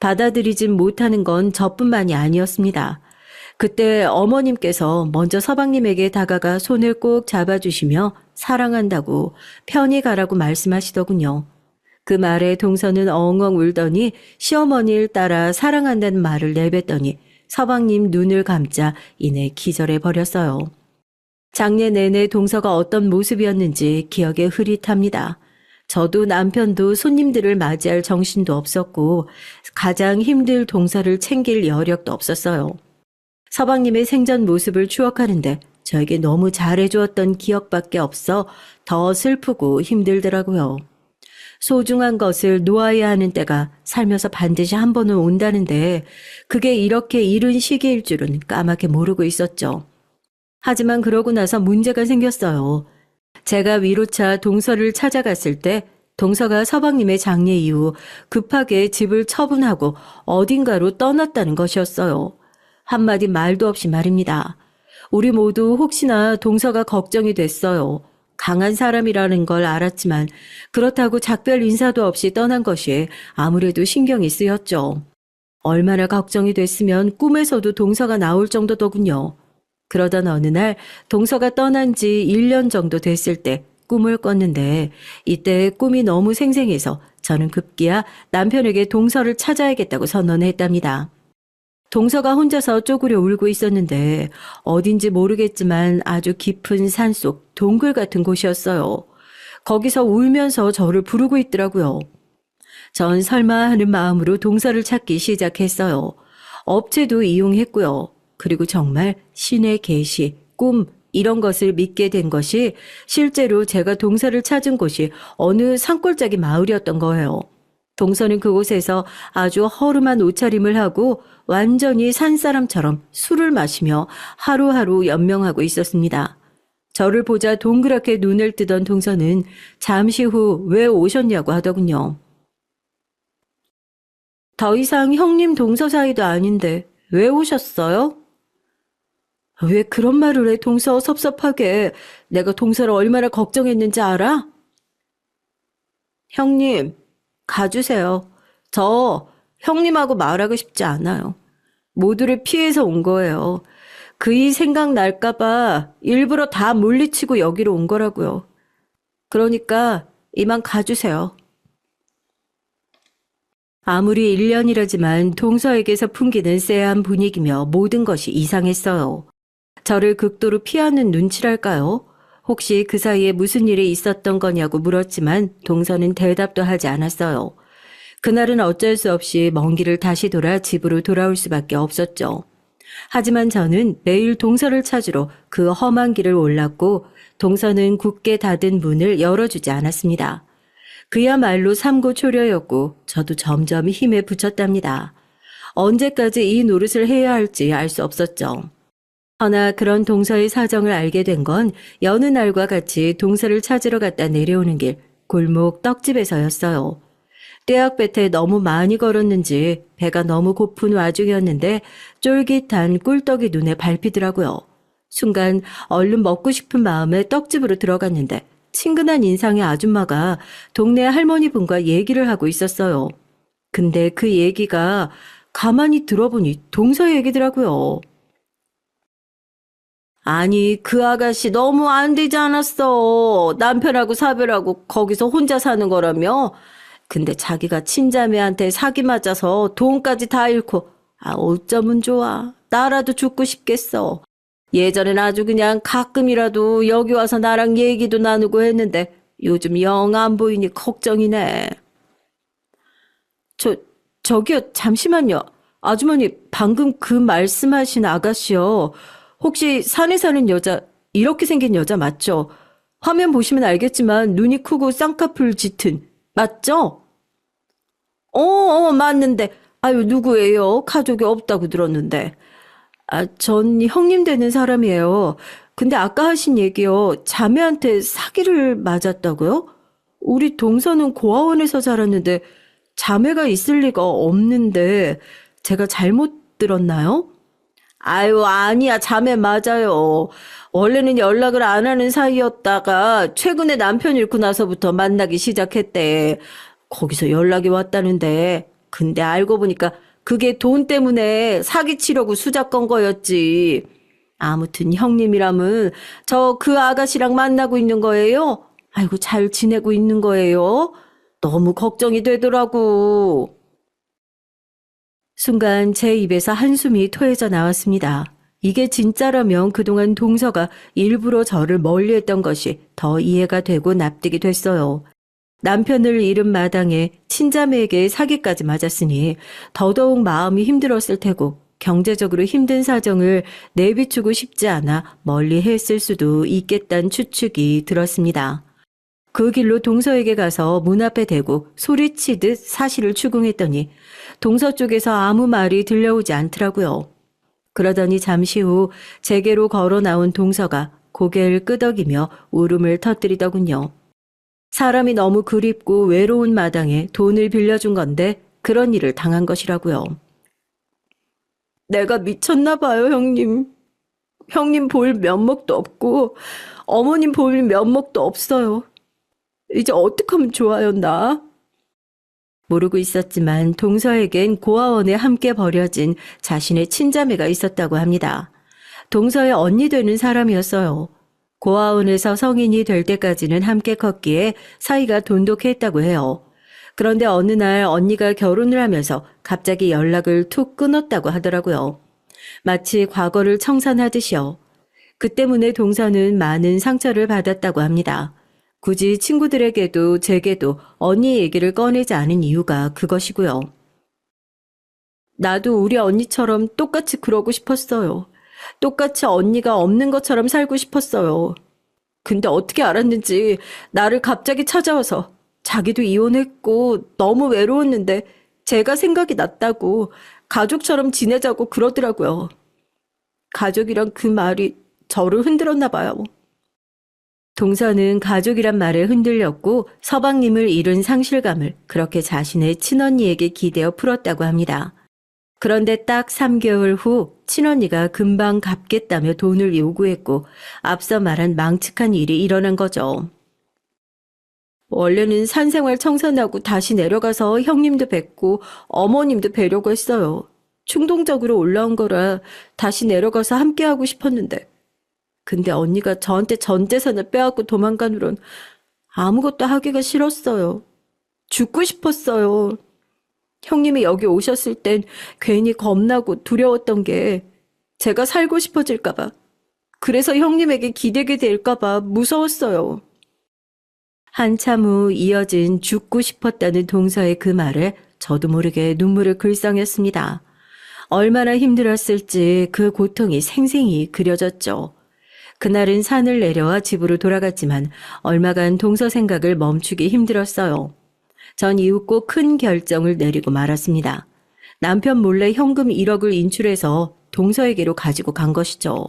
받아들이진 못하는 건 저뿐만이 아니었습니다. 그때 어머님께서 먼저 서방님에게 다가가 손을 꼭 잡아주시며 사랑한다고 편히 가라고 말씀하시더군요. 그 말에 동서는 엉엉 울더니 시어머니를 따라 사랑한다는 말을 내뱉더니 서방님 눈을 감자 이내 기절해 버렸어요. 장례 내내 동서가 어떤 모습이었는지 기억에 흐릿합니다. 저도 남편도 손님들을 맞이할 정신도 없었고 가장 힘들 동서를 챙길 여력도 없었어요. 서방님의 생전 모습을 추억하는데 저에게 너무 잘해주었던 기억밖에 없어 더 슬프고 힘들더라고요. 소중한 것을 놓아야 하는 때가 살면서 반드시 한 번은 온다는데 그게 이렇게 이른 시기일 줄은 까맣게 모르고 있었죠. 하지만 그러고 나서 문제가 생겼어요. 제가 위로차 동서를 찾아갔을 때 동서가 서방님의 장례 이후 급하게 집을 처분하고 어딘가로 떠났다는 것이었어요. 한마디 말도 없이 말입니다. 우리 모두 혹시나 동서가 걱정이 됐어요. 강한 사람이라는 걸 알았지만 그렇다고 작별 인사도 없이 떠난 것이 아무래도 신경이 쓰였죠. 얼마나 걱정이 됐으면 꿈에서도 동서가 나올 정도더군요. 그러던 어느 날 동서가 떠난 지 1년 정도 됐을 때 꿈을 꿨는데 이때 꿈이 너무 생생해서 저는 급기야 남편에게 동서를 찾아야겠다고 선언했답니다. 동서가 혼자서 쪼그려 울고 있었는데 어딘지 모르겠지만 아주 깊은 산속 동굴 같은 곳이었어요. 거기서 울면서 저를 부르고 있더라고요. 전 설마 하는 마음으로 동서를 찾기 시작했어요. 업체도 이용했고요. 그리고 정말 신의 계시, 꿈 이런 것을 믿게 된 것이 실제로 제가 동서를 찾은 곳이 어느 산골짜기 마을이었던 거예요. 동서는 그곳에서 아주 허름한 옷차림을 하고 완전히 산사람처럼 술을 마시며 하루하루 연명하고 있었습니다. 저를 보자 동그랗게 눈을 뜨던 동서는 잠시 후 왜 오셨냐고 하더군요. 더 이상 형님 동서 사이도 아닌데 왜 오셨어요? 왜 그런 말을 해 동서 섭섭하게. 내가 동서를 얼마나 걱정했는지 알아? 형님, 가주세요. 저 형님하고 말하고 싶지 않아요. 모두를 피해서 온 거예요. 그이 생각날까봐 일부러 다 물리치고 여기로 온 거라고요. 그러니까 이만 가주세요. 아무리 1년이라지만 동서에게서 풍기는 쎄한 분위기며 모든 것이 이상했어요. 저를 극도로 피하는 눈치랄까요? 혹시 그 사이에 무슨 일이 있었던 거냐고 물었지만 동서는 대답도 하지 않았어요. 그날은 어쩔 수 없이 먼 길을 다시 돌아 집으로 돌아올 수밖에 없었죠. 하지만 저는 매일 동서를 찾으러 그 험한 길을 올랐고 동서는 굳게 닫은 문을 열어주지 않았습니다. 그야말로 삼고초려였고 저도 점점 힘에 부쳤답니다. 언제까지 이 노릇을 해야 할지 알 수 없었죠. 허나 그런 동서의 사정을 알게 된 건 여느 날과 같이 동서를 찾으러 갔다 내려오는 길 골목 떡집에서였어요. 떼약볕에 너무 많이 걸었는지 배가 너무 고픈 와중이었는데 쫄깃한 꿀떡이 눈에 밟히더라고요. 순간 얼른 먹고 싶은 마음에 떡집으로 들어갔는데 친근한 인상의 아줌마가 동네 할머니분과 얘기를 하고 있었어요. 근데 그 얘기가 가만히 들어보니 동서 얘기더라고요. 아니, 그 아가씨 너무 안 되지 않았어. 남편하고 사별하고 거기서 혼자 사는 거라며? 근데 자기가 친자매한테 사기 맞아서 돈까지 다 잃고, 어쩌면 좋아. 나라도 죽고 싶겠어. 예전엔 아주 그냥 가끔이라도 여기 와서 나랑 얘기도 나누고 했는데, 요즘 영 안 보이니 걱정이네. 저, 저기요, 잠시만요. 아주머니, 방금 그 말씀하신 아가씨요. 혹시 산에 사는 여자, 이렇게 생긴 여자 맞죠? 화면 보시면 알겠지만 눈이 크고 쌍꺼풀 짙은, 맞죠? 맞는데. 아유, 누구예요? 가족이 없다고 들었는데. 전 형님 되는 사람이에요. 근데 아까 하신 얘기요. 자매한테 사기를 맞았다고요? 우리 동서는 고아원에서 자랐는데 자매가 있을 리가 없는데 제가 잘못 들었나요? 아유, 아니야. 자매 맞아요. 원래는 연락을 안 하는 사이였다가 최근에 남편 잃고 나서부터 만나기 시작했대. 거기서 연락이 왔다는데. 근데 알고 보니까 그게 돈 때문에 사기치려고 수작 건 거였지. 아무튼 형님이라면 저 그 아가씨랑 만나고 있는 거예요? 아이고, 잘 지내고 있는 거예요? 너무 걱정이 되더라고. 순간 제 입에서 한숨이 토해져 나왔습니다. 이게 진짜라면 그동안 동서가 일부러 저를 멀리했던 것이 더 이해가 되고 납득이 됐어요. 남편을 잃은 마당에 친자매에게 사기까지 맞았으니 더더욱 마음이 힘들었을 테고 경제적으로 힘든 사정을 내비추고 싶지 않아 멀리 했을 수도 있겠다는 추측이 들었습니다. 그 길로 동서에게 가서 문 앞에 대고 소리치듯 사실을 추궁했더니 동서 쪽에서 아무 말이 들려오지 않더라고요. 그러더니 잠시 후 제게로 걸어 나온 동서가 고개를 끄덕이며 울음을 터뜨리더군요. 사람이 너무 그립고 외로운 마당에 돈을 빌려준 건데 그런 일을 당한 것이라고요. 내가 미쳤나 봐요, 형님. 형님 볼 면목도 없고 어머님 볼 면목도 없어요. 이제 어떡하면 좋아요, 나? 모르고 있었지만 동서에겐 고아원에 함께 버려진 자신의 친자매가 있었다고 합니다. 동서의 언니 되는 사람이었어요. 고아원에서 성인이 될 때까지는 함께 컸기에 사이가 돈독했다고 해요. 그런데 어느 날 언니가 결혼을 하면서 갑자기 연락을 툭 끊었다고 하더라고요. 마치 과거를 청산하듯이요. 그 때문에 동서는 많은 상처를 받았다고 합니다. 굳이 친구들에게도 제게도 언니 얘기를 꺼내지 않은 이유가 그것이고요. 나도 우리 언니처럼 똑같이 그러고 싶었어요. 똑같이 언니가 없는 것처럼 살고 싶었어요. 근데 어떻게 알았는지 나를 갑자기 찾아와서 자기도 이혼했고 너무 외로웠는데 제가 생각이 났다고 가족처럼 지내자고 그러더라고요. 가족이란 그 말이 저를 흔들었나 봐요. 동서는 가족이란 말에 흔들렸고 서방님을 잃은 상실감을 그렇게 자신의 친언니에게 기대어 풀었다고 합니다. 그런데 딱 3개월 후 친언니가 금방 갚겠다며 돈을 요구했고 앞서 말한 망측한 일이 일어난 거죠. 원래는 산생활 청산하고 다시 내려가서 형님도 뵙고 어머님도 뵈려고 했어요. 충동적으로 올라온 거라 다시 내려가서 함께하고 싶었는데 근데 언니가 저한테 전 재산을 빼앗고 도망간 후론 아무것도 하기가 싫었어요. 죽고 싶었어요. 형님이 여기 오셨을 땐 괜히 겁나고 두려웠던 게 제가 살고 싶어질까 봐. 그래서 형님에게 기대게 될까 봐 무서웠어요. 한참 후 이어진 죽고 싶었다는 동서의 그 말에 저도 모르게 눈물을 글썽였습니다. 얼마나 힘들었을지 그 고통이 생생히 그려졌죠. 그날은 산을 내려와 집으로 돌아갔지만 얼마간 동서 생각을 멈추기 힘들었어요. 전 이후 꼭 큰 결정을 내리고 말았습니다. 남편 몰래 현금 1억을 인출해서 동서에게로 가지고 간 것이죠.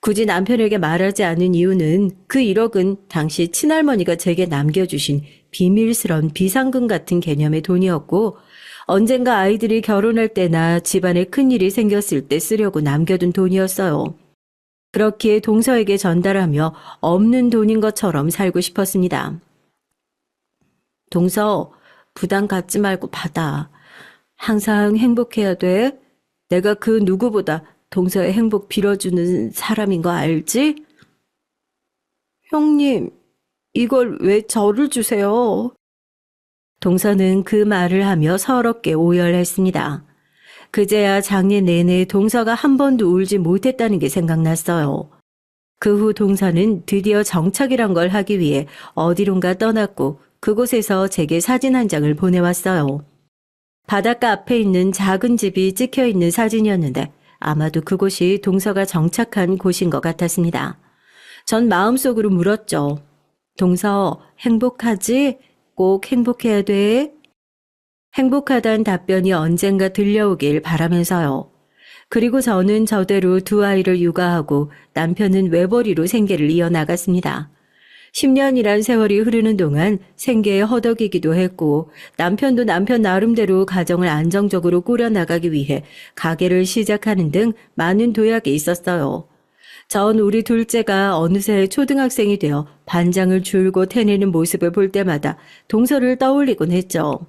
굳이 남편에게 말하지 않은 이유는 그 1억은 당시 친할머니가 제게 남겨주신 비밀스런 비상금 같은 개념의 돈이었고 언젠가 아이들이 결혼할 때나 집안에 큰일이 생겼을 때 쓰려고 남겨둔 돈이었어요. 그렇기에 동서에게 전달하며 없는 돈인 것처럼 살고 싶었습니다. 동서, 부담 갖지 말고 받아. 항상 행복해야 돼. 내가 그 누구보다 동서의 행복 빌어주는 사람인 거 알지? 형님, 이걸 왜 저를 주세요? 동서는 그 말을 하며 서럽게 오열했습니다. 그제야 장례 내내 동서가 한 번도 울지 못했다는 게 생각났어요. 그 후 동서는 드디어 정착이란 걸 하기 위해 어디론가 떠났고 그곳에서 제게 사진 한 장을 보내왔어요. 바닷가 앞에 있는 작은 집이 찍혀있는 사진이었는데 아마도 그곳이 동서가 정착한 곳인 것 같았습니다. 전 마음속으로 물었죠. 동서, 행복하지? 꼭 행복해야 돼? 행복하다는 답변이 언젠가 들려오길 바라면서요. 그리고 저는 저대로 두 아이를 육아하고 남편은 외벌이로 생계를 이어나갔습니다. 10년이란 세월이 흐르는 동안 생계에 허덕이기도 했고 남편도 남편 나름대로 가정을 안정적으로 꾸려나가기 위해 가게를 시작하는 등 많은 도약이 있었어요. 전 우리 둘째가 어느새 초등학생이 되어 반장을 줄곧 해내는 모습을 볼 때마다 동서를 떠올리곤 했죠.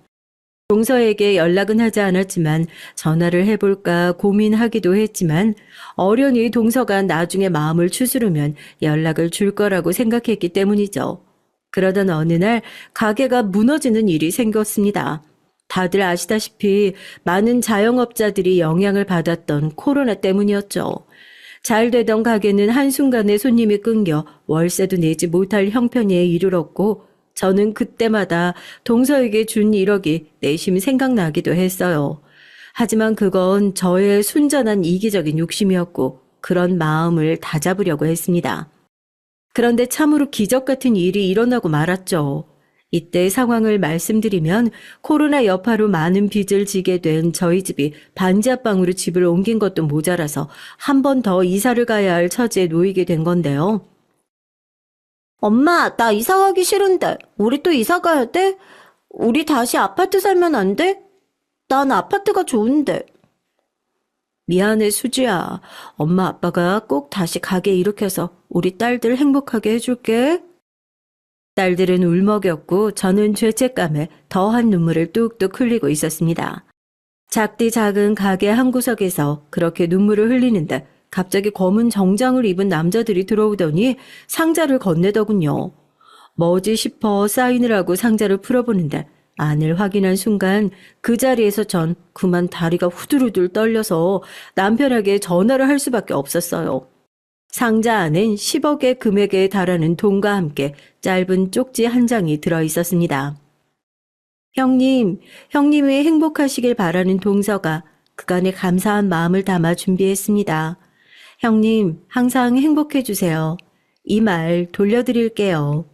동서에게 연락은 하지 않았지만 전화를 해볼까 고민하기도 했지만 어련히 동서가 나중에 마음을 추스르면 연락을 줄 거라고 생각했기 때문이죠. 그러던 어느 날 가게가 무너지는 일이 생겼습니다. 다들 아시다시피 많은 자영업자들이 영향을 받았던 코로나 때문이었죠. 잘 되던 가게는 한순간에 손님이 끊겨 월세도 내지 못할 형편에 이르렀고 저는 그때마다 동서에게 준 1억이 내심 생각나기도 했어요. 하지만 그건 저의 순전한 이기적인 욕심이었고 그런 마음을 다잡으려고 했습니다. 그런데 참으로 기적 같은 일이 일어나고 말았죠. 이때 상황을 말씀드리면 코로나 여파로 많은 빚을 지게 된 저희 집이 반지하방으로 집을 옮긴 것도 모자라서 한 번 더 이사를 가야 할 처지에 놓이게 된 건데요. 엄마, 나 이사 가기 싫은데. 우리 또 이사 가야 돼? 우리 다시 아파트 살면 안 돼? 난 아파트가 좋은데. 미안해, 수지야. 엄마 아빠가 꼭 다시 가게 일으켜서 우리 딸들 행복하게 해줄게. 딸들은 울먹였고 저는 죄책감에 더한 눈물을 뚝뚝 흘리고 있었습니다. 작디 작은 가게 한 구석에서 그렇게 눈물을 흘리는데 갑자기 검은 정장을 입은 남자들이 들어오더니 상자를 건네더군요. 뭐지 싶어 사인을 하고 상자를 풀어보는데 안을 확인한 순간 그 자리에서 전 그만 다리가 후들후들 떨려서 남편에게 전화를 할 수밖에 없었어요. 상자 안엔 10억의 금액에 달하는 돈과 함께 짧은 쪽지 한 장이 들어있었습니다. 형님, 형님이 행복하시길 바라는 동서가 그간의 감사한 마음을 담아 준비했습니다. 형님, 항상 행복해 주세요. 이 말 돌려드릴게요.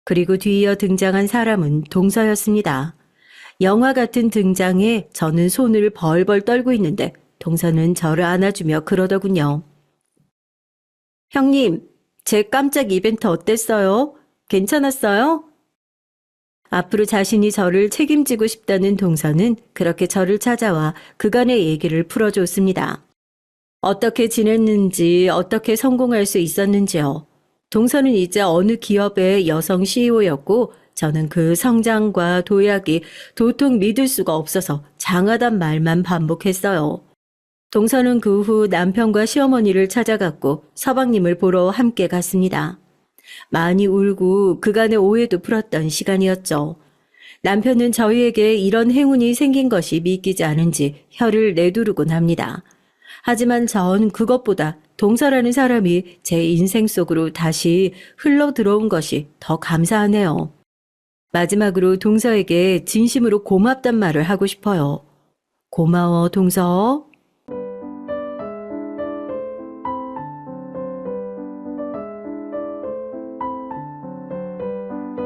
그리고 뒤이어 등장한 사람은 동서였습니다. 영화 같은 등장에 저는 손을 벌벌 떨고 있는데 동서는 저를 안아주며 그러더군요. 형님, 제 깜짝 이벤트 어땠어요? 괜찮았어요? 앞으로 자신이 저를 책임지고 싶다는 동서는 그렇게 저를 찾아와 그간의 얘기를 풀어줬습니다. 어떻게 지냈는지, 어떻게 성공할 수 있었는지요. 동서는 이제 어느 기업의 여성 CEO였고 저는 그 성장과 도약이 도통 믿을 수가 없어서 장하단 말만 반복했어요. 동서는 그 후 남편과 시어머니를 찾아갔고 서방님을 보러 함께 갔습니다. 많이 울고 그간의 오해도 풀었던 시간이었죠. 남편은 저희에게 이런 행운이 생긴 것이 믿기지 않은지 혀를 내두르곤 합니다. 하지만 전 그것보다 동서라는 사람이 제 인생 속으로 다시 흘러 들어온 것이 더 감사하네요. 마지막으로 동서에게 진심으로 고맙단 말을 하고 싶어요. 고마워, 동서.